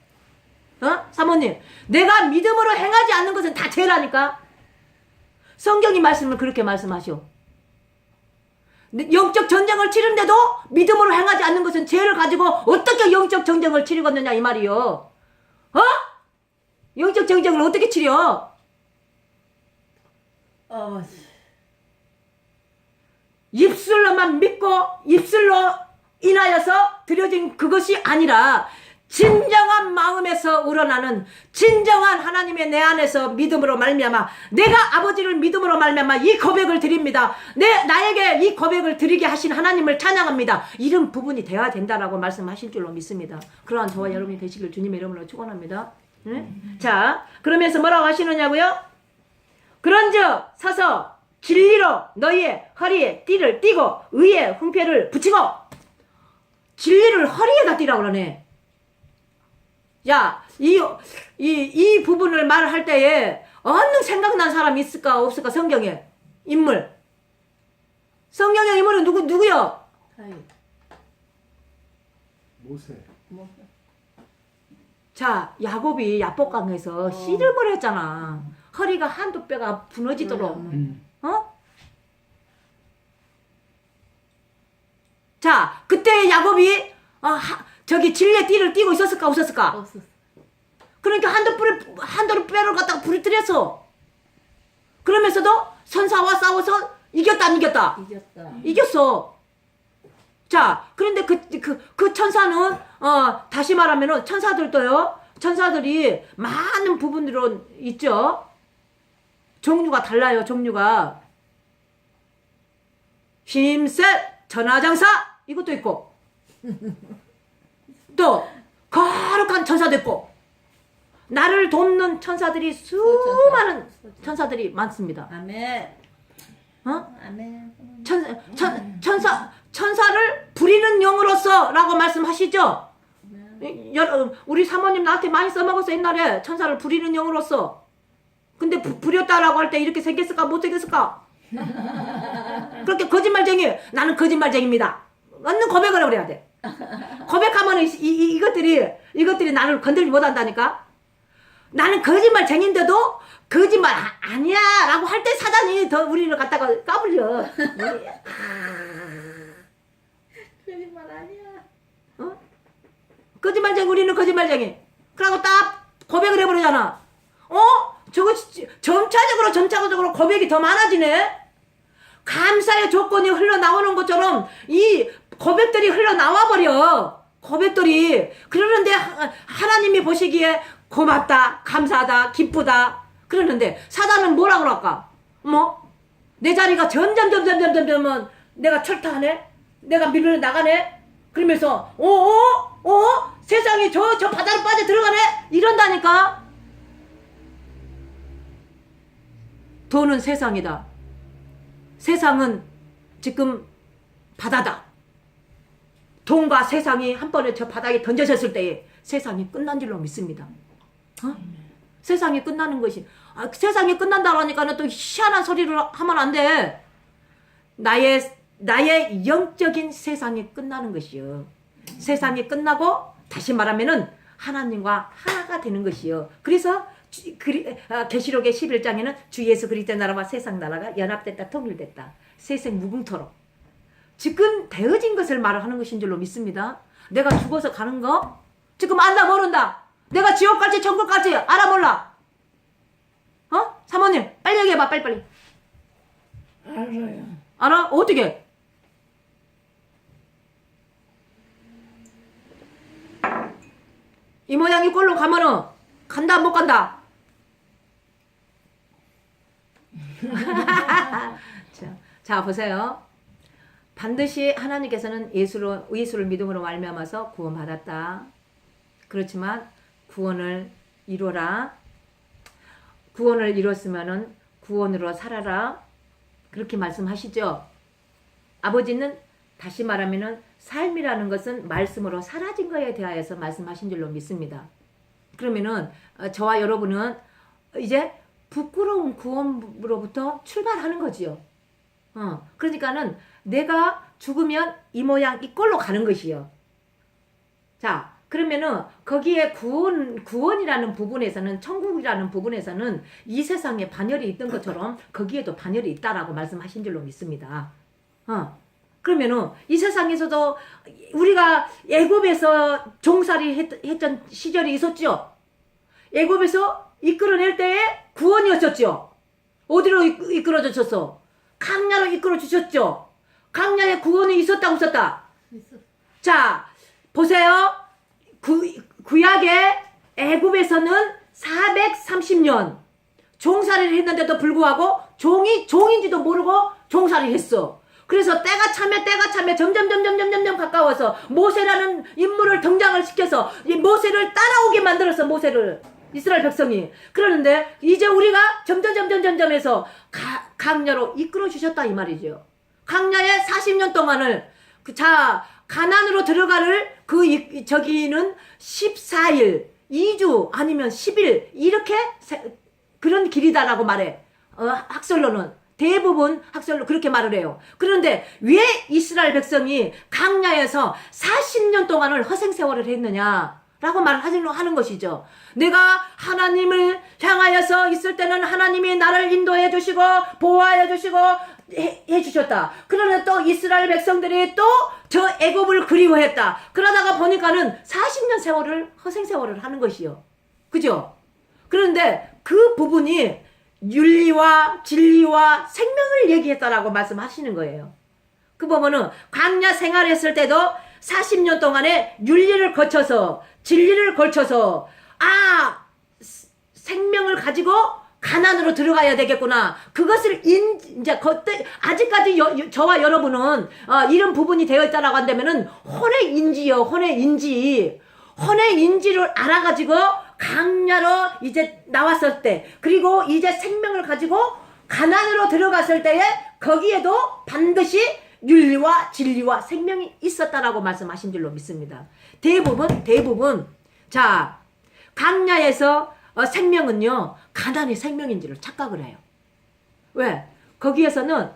사모님, 내가 믿음으로 행하지 않는 것은 다 죄라니까. 성경이 말씀을 그렇게 말씀하셔. 영적 전쟁을 치른데도 믿음으로 행하지 않는 것은 죄를 가지고 어떻게 영적 전쟁을 치르겠느냐 이 말이요. 영적 전쟁을 어떻게 치려? 입술로만 믿고 입술로 인하여서 드려진 그것이 아니라 진정한 마음에서 우러나는 진정한 하나님의 내 안에서 믿음으로 말미암아 내가 아버지를 믿음으로 말미암아 이 고백을 드립니다. 나에게 이 고백을 드리게 하신 하나님을 찬양합니다. 이런 부분이 돼야 된다라고 말씀하실 줄로 믿습니다. 그러한 저와 여러분이 되시길 주님의 이름으로 축원합니다. 응? 자, 그러면서 뭐라고 하시느냐고요? 그런즉 서서 진리로 너희의 허리에 띠를 띠고 의의 훈표를 붙이고. 진리를 허리에다 띠라고 그러네. 야, 이 부분을 말할 때에 어느 생각난 사람 있을까 없을까? 성경에 인물, 성경의 인물은 누구요? 모세. 자, 야곱이 야복강에서 씨름을 했잖아. 허리가 한두 뼈가 부러지도록. 어? 자, 그때 야곱이 저기 진리의 띠를 띠고 있었을까 없었을까? 없었어. 그러니까 한두 뼈를 갖다가 부러뜨렸어. 그러면서도 선사와 싸워서 이겼다 안 이겼다? 이겼다. 이겼어. 자, 그런데 그 천사는 다시 말하면은 천사들이 많은 부분으로 있죠. 종류가 달라요. 종류가 힘셋 전하장사 이것도 있고 또 거룩한 천사도 있고 나를 돕는 천사들이 수많은 천사들이 많습니다. 아멘. 어? 아멘. 천사를 부리는 영으로서 라고 말씀하시죠? 우리 사모님 나한테 많이 써먹었어 옛날에. 천사를 부리는 영으로서. 근데 부렸다라고 할 때 이렇게 생겼을까 못 생겼을까? 그렇게 거짓말쟁이. 나는 거짓말쟁이입니다. 얻는 고백을 그래야 돼. 고백하면 이것들이 나를 건들지 못한다니까. 나는 거짓말쟁인데도 거짓말 아니야 라고 할 때 사단이 더 우리를 갖다가 까불려. 거짓말 아니야. 어? 거짓말쟁이. 우리는 거짓말쟁이. 그러고 딱 고백을 해버리잖아. 저거 점차적으로 고백이 더 많아지네. 감사의 조건이 흘러나오는 것처럼 이 고백들이 흘러나와버려. 고백들이. 그러는데 하나님이 보시기에 고맙다, 감사하다, 기쁘다 그러는데 사단은 뭐라 그럴까? 내 자리가 점점 내가 철퇴하네? 내가 밀려 나가네? 그러면서 세상이 저 바다로 빠져 들어가네? 이런다니까. 돈은 세상이다. 세상은 지금 바다다. 돈과 세상이 한 번에 저 바닥에 던져졌을 때에 세상이 끝난 줄로 믿습니다. 세상이 끝나는 것이. 세상이 끝난다고 하니까는 또 희한한 소리를 하면 안 돼. 나의 영적인 세상이 끝나는 것이요. 세상이 끝나고 다시 말하면은 하나님과 하나가 되는 것이요. 그래서 계시록의 11장에는 주 예수 그리스도의 나라와 세상 나라가 연합됐다, 통일됐다. 세상 무궁토록. 지금 되어진 것을 말하는 것인 줄로 믿습니다. 내가 죽어서 가는 거 지금 안다 모른다. 내가 지옥 갈지 천국 갈지 알아 몰라. 사모님 빨리 얘기해봐. 빨리. 알아요. 알아? 어떻게? 이 모양 이 꼴로 가면은 간다 못 간다? 자 보세요. 반드시 하나님께서는 예수를 믿음으로 말미암아서 구원받았다. 그렇지만 구원을 이루어라. 구원을 이뤘으면은 구원으로 살아라. 그렇게 말씀하시죠. 아버지는 다시 말하면은 삶이라는 것은 말씀으로 사라진 거에 대하여서 말씀하신 줄로 믿습니다. 그러면은 저와 여러분은 이제 부끄러운 구원으로부터 출발하는 거지요. 그러니까는 내가 죽으면 이 모양 이 꼴로 가는 것이요. 자, 그러면은 거기에 구원이라는 부분에서는, 천국이라는 부분에서는 이 세상에 반열이 있던 것처럼 거기에도 반열이 있다라고 말씀하신 줄로 믿습니다. 그러면은 이 세상에서도 우리가 애굽에서 종살이 했던 시절이 있었죠. 애굽에서 이끌어낼 때에 구원이었었죠. 어디로 이끌어 주셨어? 강야로 이끌어 주셨죠. 강야에 구원이 있었다 없었다? 자, 보세요. 구약의 애굽에서는 430년 종살이를 했는데도 불구하고 종이 종인지도 모르고 종살이를 했어. 그래서 때가 차면 점점 가까워서 모세라는 인물을 등장을 시켜서 이 모세를 따라오게 만들었어. 모세를 이스라엘 백성이. 그러는데 이제 우리가 점점 해서 강야로 이끌어 주셨다 이 말이죠. 강야에 40년 동안을 가나안으로 들어가를 저기는 14일 2주 아니면 10일 이렇게 그런 길이다라고 말해. 학설로는 대부분 학설로 그렇게 말을 해요. 그런데 왜 이스라엘 백성이 강야에서 40년 동안을 허생세월을 했느냐라고 하는 것이죠. 내가 하나님을 향하여서 있을 때는 하나님이 나를 인도해 주시고 보호하여 주시고 해 주셨다. 그러나 또 이스라엘 백성들이 또 저 애굽을 그리워했다. 그러다가 보니까는 40년 세월을 허생세월을 하는 것이요. 그죠? 그런데 그 부분이 윤리와 진리와 생명을 얘기했다라고 말씀하시는 거예요. 그 보면은 광야 생활했을 때도 40년 동안에 윤리를 거쳐서 진리를 거쳐서 생명을 가지고 가나안으로 들어가야 되겠구나. 그것을 이제 아직까지 저와 여러분은 이런 부분이 되어 있다라고 한다면은 혼의 인지요. 혼의 인지를 알아가지고 강야로 이제 나왔을 때, 그리고 이제 생명을 가지고 가나안으로 들어갔을 때에 거기에도 반드시 윤리와 진리와 생명이 있었다라고 말씀하신 줄로 믿습니다. 대부분 자 강야에서 생명은요 가나안의 생명인 줄 착각을 해요. 왜? 거기에서는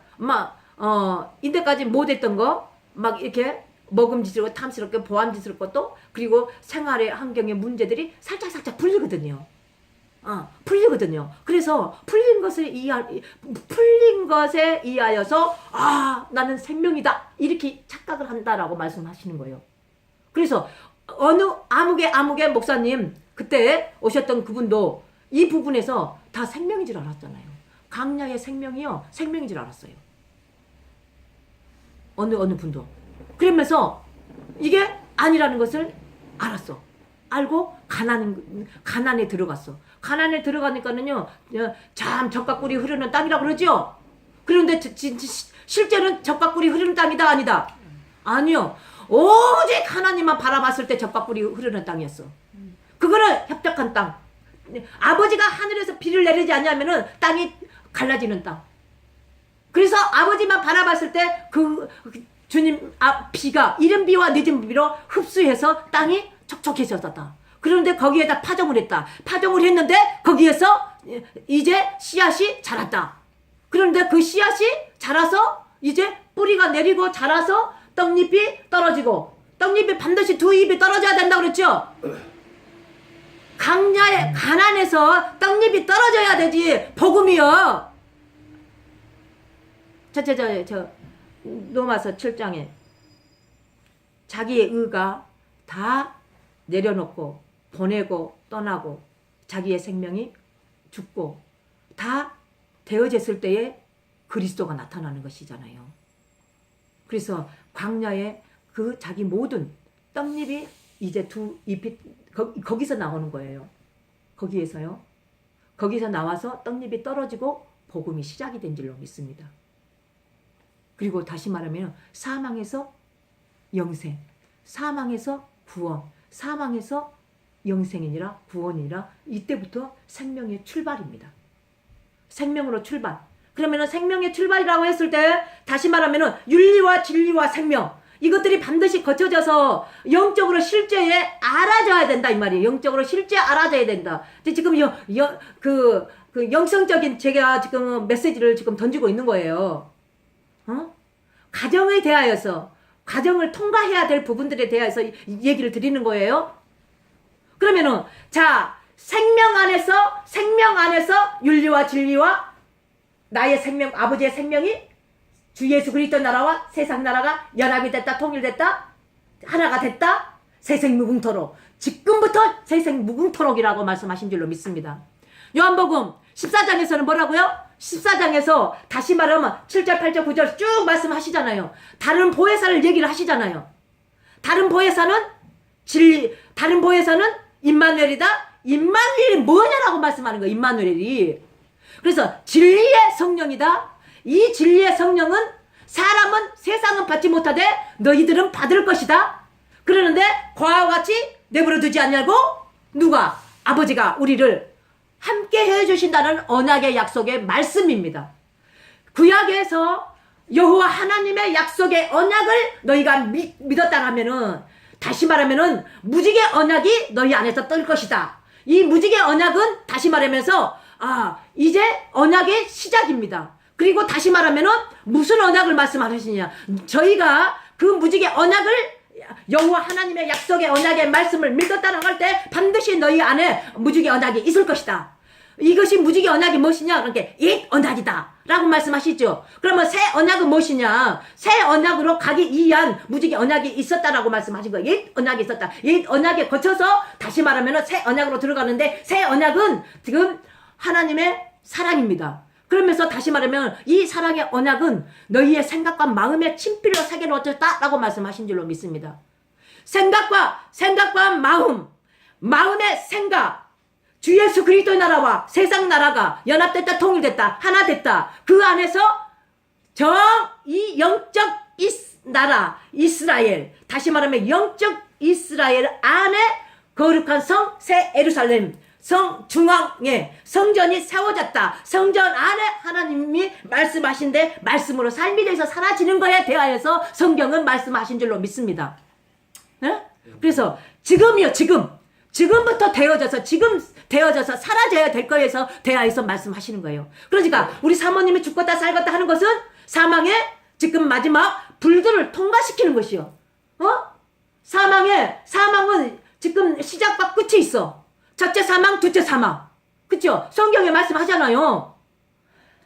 이때까지 못했던 거 막 이렇게 먹음직스럽고 탐스럽게 보암직스럽고 또 그리고 생활의 환경의 문제들이 살짝 풀리거든요. 풀리거든요. 그래서 풀린 것에 의하여서 나는 생명이다 이렇게 착각을 한다라고 말씀하시는 거예요. 그래서 어느 아무개 목사님 그때 오셨던 그분도 이 부분에서 다 생명인 줄 알았잖아요. 강야의 생명이요 생명인 줄 알았어요. 어느 분도. 그러면서 이게 아니라는 것을 알았어. 알고 가나안에 들어갔어. 가나안에 들어가니까는요 참 젖과 꿀이 흐르는 땅이라고 그러죠. 그런데 실제는 젖과 꿀이 흐르는 땅이다 아니다? 아니요. 오직 하나님만 바라봤을 때 젖과 꿀이 흐르는 땅이었어. 그거는 협착한 땅. 아버지가 하늘에서 비를 내리지 않냐면은 땅이 갈라지는 땅. 그래서 아버지만 바라봤을 때 주님 비가 이른 비와 늦은 비로 흡수해서 땅이 촉촉해졌다. 그런데 거기에다 파종을 했다. 파종을 했는데 거기에서 이제 씨앗이 자랐다. 그런데 그 씨앗이 자라서 이제 뿌리가 내리고 자라서 떡잎이 떨어지고, 떡잎이 반드시 두 잎이 떨어져야 된다고 그랬죠. 가나안에서 떡잎이 떨어져야 되지. 복음이요. 로마서 7장에 자기의 의가 다 내려놓고 보내고 떠나고 자기의 생명이 죽고 다 되어졌을 때에 그리스도가 나타나는 것이잖아요. 그래서 광야에 그 자기 모든 떡잎이 이제 두 잎이 거기서 나오는 거예요. 거기에서요. 거기서 나와서 떡잎이 떨어지고 복음이 시작이 된 줄로 믿습니다. 그리고 다시 말하면 사망에서 영생, 사망에서 구원, 사망에서 영생이니라 구원이니라 이때부터 생명의 출발입니다. 생명으로 출발. 그러면은 생명의 출발이라고 했을 때 다시 말하면은 윤리와 진리와 생명 이것들이 반드시 거쳐져서 영적으로 실제에 알아져야 된다 이 말이에요. 영적으로 실제 알아져야 된다. 지금 그 영성적인 제가 지금 메시지를 지금 던지고 있는 거예요. 가정에 대하여서 가정을 통과해야 될 부분들에 대해서 얘기를 드리는 거예요. 그러면은 생명 안에서 윤리와 진리와 나의 생명, 아버지의 생명이 주 예수 그리스도 나라와 세상 나라가 연합이 됐다, 통일됐다, 하나가 됐다, 세생 무궁토록. 지금부터 세생 무궁토록이라고 말씀하신 줄로 믿습니다. 요한복음 14장에서는 뭐라고요? 14장에서 다시 말하면 7절, 8절, 9절 쭉 말씀하시잖아요. 다른 보혜사를 얘기를 하시잖아요. 다른 보혜사는 임마누엘이다. 임마누엘이 뭐냐라고 말씀하는 거예요. 임마누엘이. 그래서 진리의 성령이다. 이 진리의 성령은 세상은 받지 못하되 너희들은 받을 것이다. 그러는데 과와 같이 내버려 두지 않냐고 누가? 아버지가 우리를 함께 해주신다는 언약의 약속의 말씀입니다. 구약에서 여호와 하나님의 약속의 언약을 너희가 믿었다 하면은 다시 말하면은 무지개 언약이 너희 안에서 뜰 것이다. 이 무지개 언약은 다시 말하면서 이제 언약의 시작입니다. 그리고 다시 말하면은 무슨 언약을 말씀하시냐? 저희가 그 무지개 언약을 여호와 하나님의 약속의 언약의 말씀을 믿었다라고 할 때 반드시 너희 안에 무지개 언약이 있을 것이다. 이것이 무지개 언약이 무엇이냐? 그러니까 옛 언약이다 라고 말씀하시죠. 그러면 새 언약은 무엇이냐? 새 언약으로 가기 위한 무지개 언약이 있었다라고 말씀하신 거예요. 옛 언약이 있었다. 옛 언약에 거쳐서 다시 말하면 새 언약으로 들어가는데 새 언약은 지금 하나님의 사랑입니다. 그러면서 다시 말하면 이 사랑의 언약은 너희의 생각과 마음의 친필로 새겨놓았다라고 말씀하신 줄로 믿습니다. 생각과 마음의 생각, 주 예수 그리스도의 나라와 세상 나라가 연합됐다, 통일됐다, 하나 됐다. 그 안에서 이 영적 나라 이스라엘, 다시 말하면 영적 이스라엘 안에 거룩한 성 새 예루살렘, 성 중앙에 성전이 세워졌다. 성전 안에 하나님이 말씀하신데 말씀으로 삶이 돼서 사라지는 거에 대하여서 성경은 말씀하신 줄로 믿습니다. 네? 그래서 지금부터 되어져서 사라져야 될 거에서 대하여서 말씀하시는 거예요. 그러니까 우리 사모님이 죽었다 살았다 하는 것은 사망의 지금 마지막 불들을 통과시키는 것이요. 사망은 지금 시작과 끝이 있어. 첫째 사망, 둘째 사망. 그쵸? 성경에 말씀하잖아요.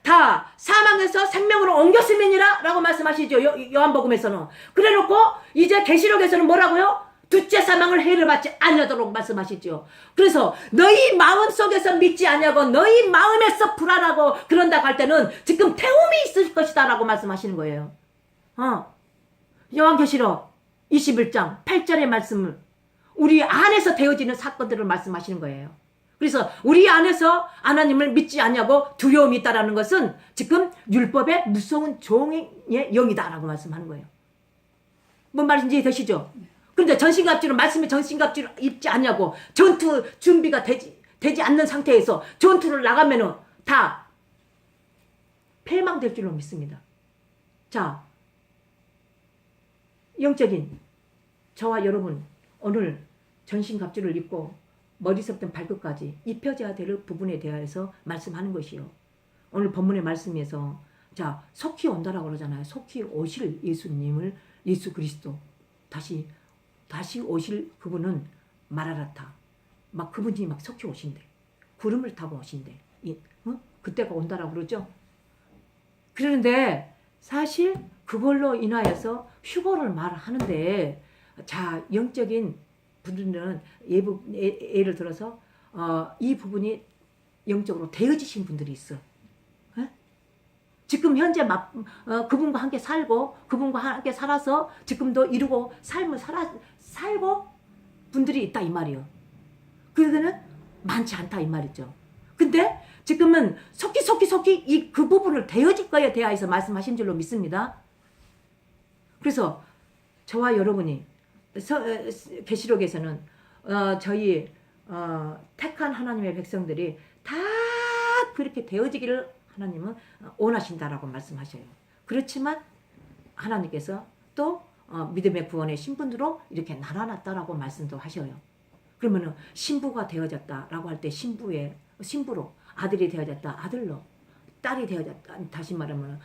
다 사망에서 생명으로 옮겼음이니라 라고 말씀하시죠. 요한복음에서는. 그래놓고 이제 계시록에서는 뭐라고요? 둘째 사망을 해를 받지 아니하도록 말씀하시죠. 그래서 너희 마음 속에서 믿지 아니하고 너희 마음에서 불안하고 그런다고 할 때는 지금 태움이 있을 것이다 라고 말씀하시는 거예요. 요한계시록 21장 8절의 말씀을 우리 안에서 되어지는 사건들을 말씀하시는 거예요. 그래서 우리 안에서 하나님을 믿지 않냐고 두려움이 있다라는 것은 지금 율법의 무서운 종의 영이다라고 말씀하는 거예요. 뭔 말인지 이해되시죠? 그런데 전신갑주는 말씀의 전신갑주를 입지 않냐고 전투 준비가 되지 않는 상태에서 전투를 나가면은 다 패망될 줄로 믿습니다. 자, 영적인 저와 여러분 오늘 전신갑주를 입고 머리서부터 발끝까지 입혀져야 될 부분에 대해서 말씀하는 것이요. 오늘 본문의 말씀에서 자 속히 온다라고 그러잖아요. 속히 오실 예수님을 예수 그리스도 다시 오실 그분은 마라나타 막 그분이 막 속히 오신대. 구름을 타고 오신대. 그때가 온다라고 그러죠. 그런데 사실 그걸로 인하여서 휴거를 말하는데 자 영적인 분들은 예를 들어서 이 부분이 영적으로 되어지신 분들이 있어. 에? 지금 현재 그분과 함께 살고 그분과 함께 살아서 지금도 이루고 삶을 살고 분들이 있다 이 말이에요. 그거는 많지 않다 이 말이죠. 근데 지금은 속히 그 부분을 되어질 거에 대하여서 말씀하신 줄로 믿습니다. 그래서 저와 여러분이 계시록에서는 저희 택한 하나님의 백성들이 다 그렇게 되어지기를 하나님은 원하신다라고 말씀하셔요. 그렇지만 하나님께서 또 믿음의 구원의 신분으로 이렇게 나눠놨다라고 말씀도 하셔요. 그러면은 신부가 되어졌다라고 할 때 신부로 아들이 되어졌다 아들로 딸이 되어졌다 다시 말하면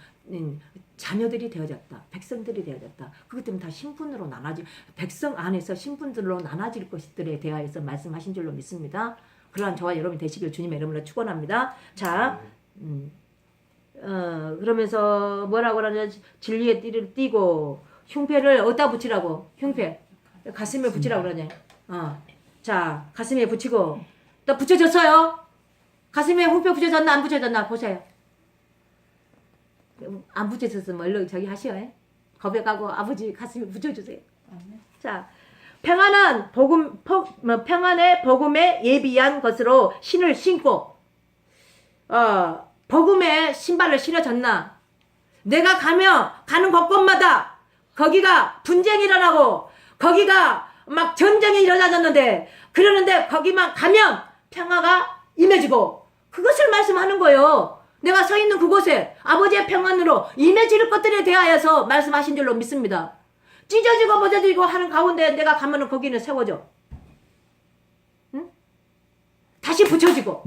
자녀들이 되어졌다 백성들이 되어졌다 그것 때문에 다 신분으로 나눠질 백성 안에서 신분들로 나눠질 것들에 대하여서 말씀하신 줄로 믿습니다. 그러한 저와 여러분이 되시길 주님의 이름으로 축원합니다. 자 그러면서 뭐라고 하냐 진리의 띠를 띠고 흉패를 어디다 붙이라고 흉패 가슴에 붙이라고 그러냐 자 가슴에 붙이고 또 붙여졌어요. 가슴에 후벼 붙여졌나 안 붙여졌나 보세요. 안 붙여졌으면 얼른 저기 하시오. 고백하고 아버지 가슴에 붙여주세요. 자, 평안은 평안의 복음에 예비한 것으로 신을 신고 복음의 신발을 신어졌나? 내가 가는 곳곳마다 거기가 분쟁이 일어나고 거기가 막 전쟁이 일어나졌는데 그러는데 거기만 가면 평화가 임해지고 그것을 말씀하는 거예요. 내가 서 있는 그곳에 아버지의 평안으로 임해질 것들에 대하여서 말씀하신 줄로 믿습니다. 찢어지고 벗어지고 하는 가운데 내가 가면은 거기는 세워져. 응? 다시 붙여지고.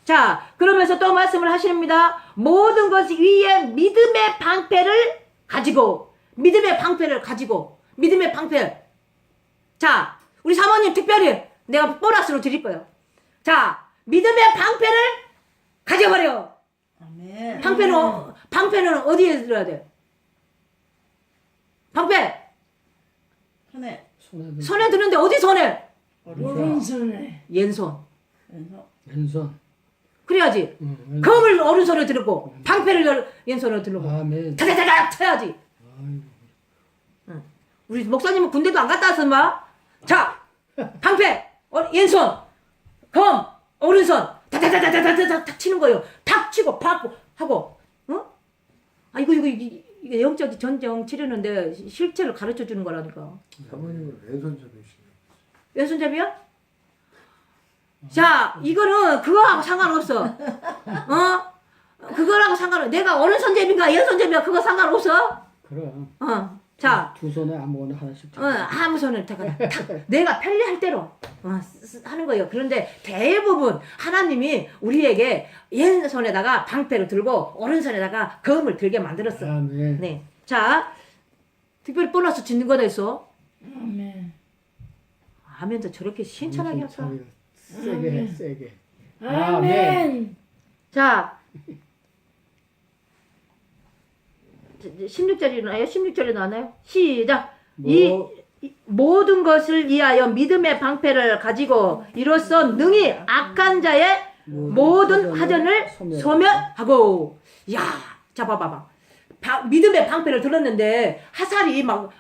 자, 그러면서 또 말씀을 하십니다. 모든 것이 위에 믿음의 방패를 가지고, 믿음의 방패를 가지고, 믿음의 방패. 자, 우리 사모님 특별히 내가 보너스로 드릴 거예요. 자, 믿음의 방패를 가져버려. 아멘. 방패는 어디에 들어야 돼? 방패. 손에 드는데 어디 손에? 오른손에. 왼손. 왼손. 그래야지. 응, 검을 오른손에 들고 방패를 왼손으로 들고 아멘. 타다다다 쳐야지. 아이고. 응. 우리 목사님은 군대도 안 갔다 왔어 마. 자, 방패 왼손, 검 오른손 다다다다다다다 탁 치는 거예요. 탁 치고 팍 하고. 어? 아 이거 영적 전쟁 치르는데 실체를 가르쳐 주는 거라니까. 사모님은 왼손잡이시네요. 왼손잡이야? 자, 이거는 그거하고 상관없어. 그거하고 상관없어. 내가 오른손잡이인가 왼손잡이인가 그거 상관없어. 그럼. 자. 두 손에 아무거나 하나씩. 아무 손을 탁 내가 편리할 대로 하는 거예요. 그런데 대부분 하나님이 우리에게 왼손에다가 방패를 들고 오른손에다가 검을 들게 만들었어. 아멘. 네. 자, 특별히 보너스 짓는 거다 있어. 아멘. 하면서 저렇게 신천하게 할까? 세게 해, 세게. 아멘. 자, 16절이 나와요? 16절이 나와요? 시작! 이 모든 것을 위하여 믿음의 방패를 가지고 이로써 능히 악한 자의 모든 화전을 소멸하고. 야, 자 봐봐봐. 믿음의 방패를 들었는데 하살이 막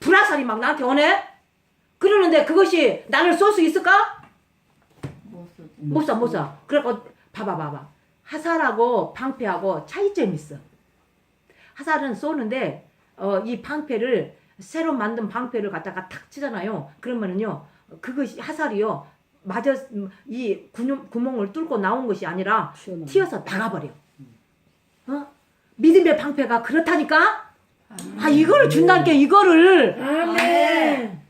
불화살이 막 나한테 오네? 그러는데 그것이 나를 쏠 수 있을까? 못 쏴. 그래서 봐봐. 화살하고 방패하고 차이점이 있어. 화살은 쏘는데 이 방패를 새로 만든 방패를 갖다가 탁 치잖아요. 그러면은요 그것이 화살이요 맞아 이 구멍을 뚫고 나온 것이 아니라 튀어서 나가버려. 믿음의 방패가 그렇다니까. 이거를 준다니까 이거를. 아멘.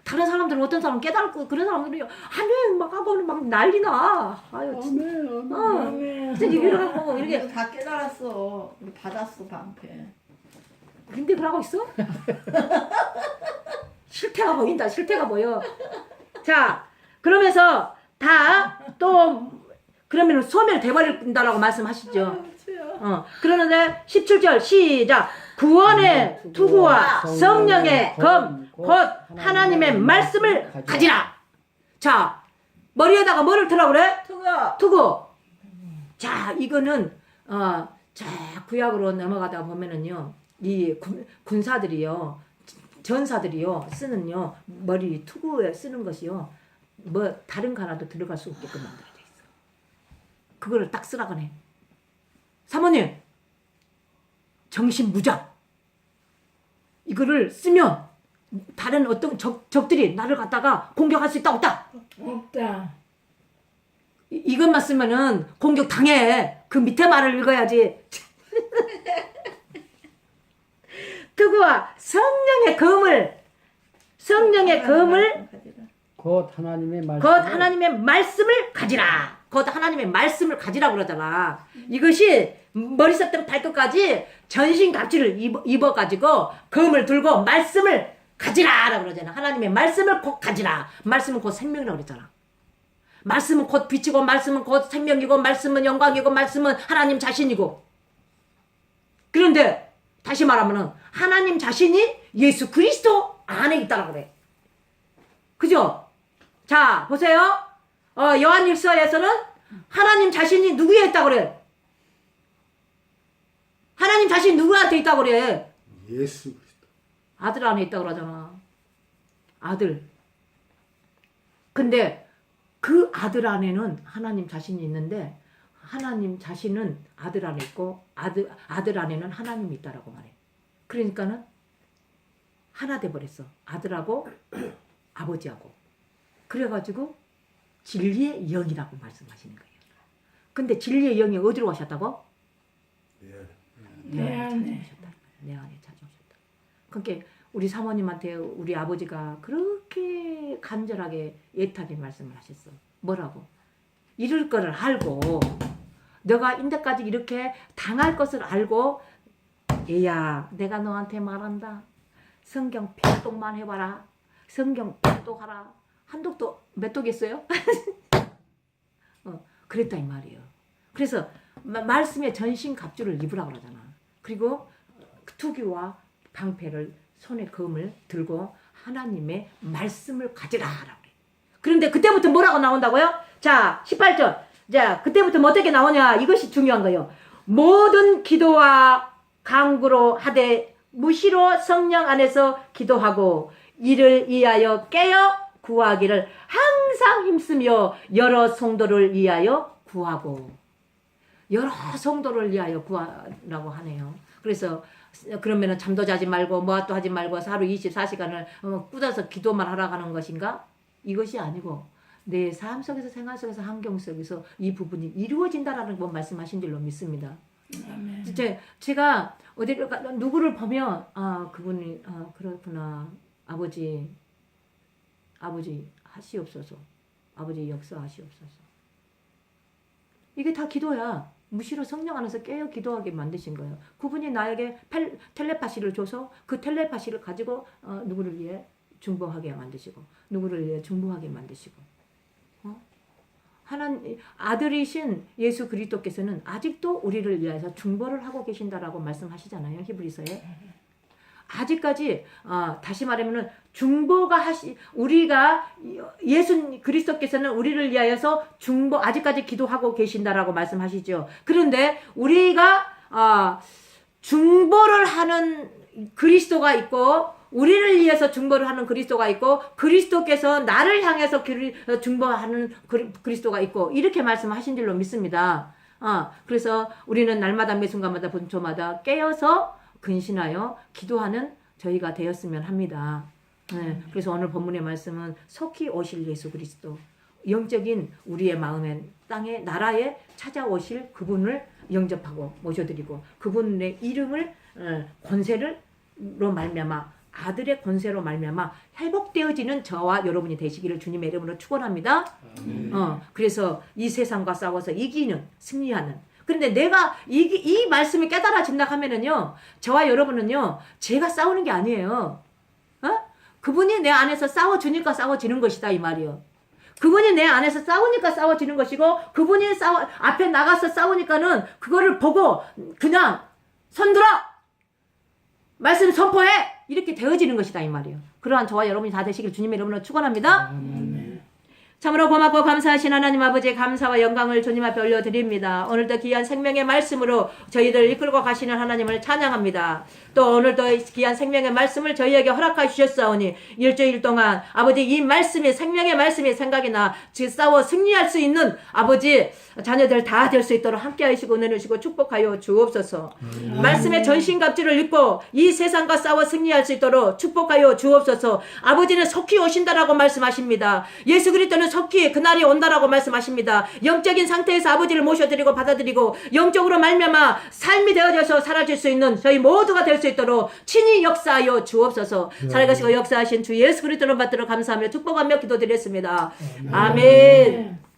다른 사람들은 어떤 사람 깨달고 그런 사람들이 아멘 막 하고는 막 난리나. 아유 아멘. 진짜 이러고 이렇게 다 깨달았어. 우리 받았어 방패. 근데 그러고 있어? 실태가 보인다. 실태가 보여. 자, 그러면서 다 또 그러면 소멸돼 버린다라고 말씀하시죠. 그러는데 17절 시작. 구원의 투구와 성령의 검 곧 하나님의 말씀을 가지라. 자, 머리에다가 뭐를 틀라고 그래? 투구. 자, 이거는 자 구약으로 넘어가다 보면은요 이 군사들이요 전사들이요 쓰는요 머리 투구에 쓰는 것이요 뭐 다른 거 하나도 들어갈 수 없게끔 만들어져 있어. 그거를 딱 쓰라고 해. 사모님 정신무장 이거를 쓰면 다른 어떤 적들이 나를 갖다가 공격할 수 있다 없다? 없다. 이것만 쓰면은 공격 당해. 그 밑에 말을 읽어야지. 투구와 성령의 검을 곧 하나님의 말씀을 가지라. 곧 하나님의 말씀을 가지라 그러잖아. 이것이 머리서부터 발끝까지 전신갑주를 입어가지고 검을 들고 말씀을 가지라라고 그러잖아. 하나님의 말씀을 곧 가지라. 말씀은 곧 생명이라고 그랬잖아. 말씀은 곧 빛이고 말씀은 곧 생명이고 말씀은 영광이고 말씀은 하나님 자신이고. 그런데 다시 말하면은 하나님 자신이 예수 그리스도 안에 있다라고 그래. 그죠? 자, 보세요. 요한일서에서는 하나님 자신이 누구에 있다고 그래? 하나님 자신이 누구한테 있다고 그래? 예수 그리스도. 아들 안에 있다고 그러잖아. 아들. 근데 그 아들 안에는 하나님 자신이 있는데 하나님 자신은 아들 안에 있고 아들 안에는 하나님이 있다라고 말해. 그러니까는 하나 돼버렸어. 아들하고 아버지하고. 그래가지고 진리의 영이라고 말씀하시는 거예요. 근데 진리의 영이 어디로 가셨다고? 내 안에. 내 안에 찾아오셨다. 그러니까 우리 사모님한테 우리 아버지가 그렇게 간절하게 애타게 말씀을 하셨어. 뭐라고? 이럴 거를 알고 너가 인데까지 이렇게 당할 것을 알고 얘야 내가 너한테 말한다. 성경 백독만 해봐라. 성경 백독하라. 한 독도 몇 독했어요? 그랬다 이 말이에요. 그래서 말씀에 전신갑주를 입으라 그러잖아. 그리고 투기와 방패를 손에 검을 들고 하나님의 말씀을 가지라라고 그래. 그런데 그때부터 뭐라고 나온다고요? 자 18절. 자 그때부터 뭐 어떻게 나오냐 이것이 중요한 거예요. 모든 기도와 간구로 하되 무시로 성령 안에서 기도하고 이를 위하여 깨어 구하기를 항상 힘쓰며 여러 성도를 위하여 구하고 여러 성도를 위하여 구하라고 하네요. 그래서 그러면은 잠도 자지 말고 뭐또 하지 말고 하루 24시간을 꾸겨서 기도만 하라고 하는 것인가? 이것이 아니고 내 삶 속에서 생활 속에서 환경 속에서 이 부분이 이루어진다라는 건 말씀하신 줄로 믿습니다. 아멘. 제가 어디를 누구를 보면 그분이 그렇구나 아버지 하시옵소서 아버지 역사하시옵소서 이게 다 기도야. 무시로 성령 안에서 깨어 기도하게 만드신 거예요. 그분이 나에게 텔레파시를 줘서 그 텔레파시를 가지고 누구를 위해 중보하게 만드시고 누구를 위해 중보하게 만드시고 하나님 아들이신 예수 그리스도께서는 아직도 우리를 위해서 중보를 하고 계신다라고 말씀하시잖아요. 히브리서에. 아직까지 다시 말하면은 중보가 우리가 예수 그리스도께서는 우리를 위하여서 아직까지 기도하고 계신다라고 말씀하시죠. 그런데 우리가 중보를 하는 그리스도가 있고 우리를 위해서 중보를 하는 그리스도가 있고 그리스도께서 나를 향해서 중보하는 그리스도가 있고 이렇게 말씀하신 줄로 믿습니다. 그래서 우리는 날마다 매 순간마다 분초마다 깨어서 근신하여 기도하는 저희가 되었으면 합니다. 네, 그래서 오늘 본문의 말씀은 속히 오실 예수 그리스도 영적인 우리의 마음에 땅에 나라에 찾아오실 그분을 영접하고 모셔드리고 그분의 이름을 권세로 말미암아 아들의 권세로 말미암아 회복되어지는 저와 여러분이 되시기를 주님의 이름으로 축원합니다. 그래서 이 세상과 싸워서 이기는 승리하는 그런데 내가 이 말씀이 깨달아진다 하면은요 저와 여러분은요 제가 싸우는 게 아니에요. 그분이 내 안에서 싸워주니까 싸워지는 것이다 이 말이요. 그분이 내 안에서 싸우니까 싸워지는 것이고 그분이 앞에 나가서 싸우니까는 그거를 보고 그냥 손들어 말씀 선포해 이렇게 되어지는 것이다 이 말이에요. 그러한 저와 여러분이 다 되시길 주님의 이름으로 축원합니다. 참으로 고맙고 감사하신 하나님 아버지 감사와 영광을 주님 앞에 올려드립니다. 오늘도 귀한 생명의 말씀으로 저희들 이끌고 가시는 하나님을 찬양합니다. 또 오늘도 귀한 생명의 말씀을 저희에게 허락해 주셨사오니 일주일 동안 아버지 이 말씀이 생명의 말씀이 생각이 나 싸워 승리할 수 있는 아버지 자녀들 다 될 수 있도록 함께 하시고 은혜 주시고 축복하여 주옵소서. 말씀의 전신갑주를 입고 이 세상과 싸워 승리할 수 있도록 축복하여 주옵소서. 아버지는 속히 오신다라고 말씀하십니다. 예수 그리스도는 속히 그날이 온다라고 말씀하십니다. 영적인 상태에서 아버지를 모셔드리고 받아들이고 영적으로 말미암아 삶이 되어져서 사라질 수 있는 저희 모두가 될 수 있도록 친히 역사하여 주옵소서. 살아가시고 역사하신 주 예수 그리스도를 받들어 감사하며 축복하며 기도드렸습니다. 아멘.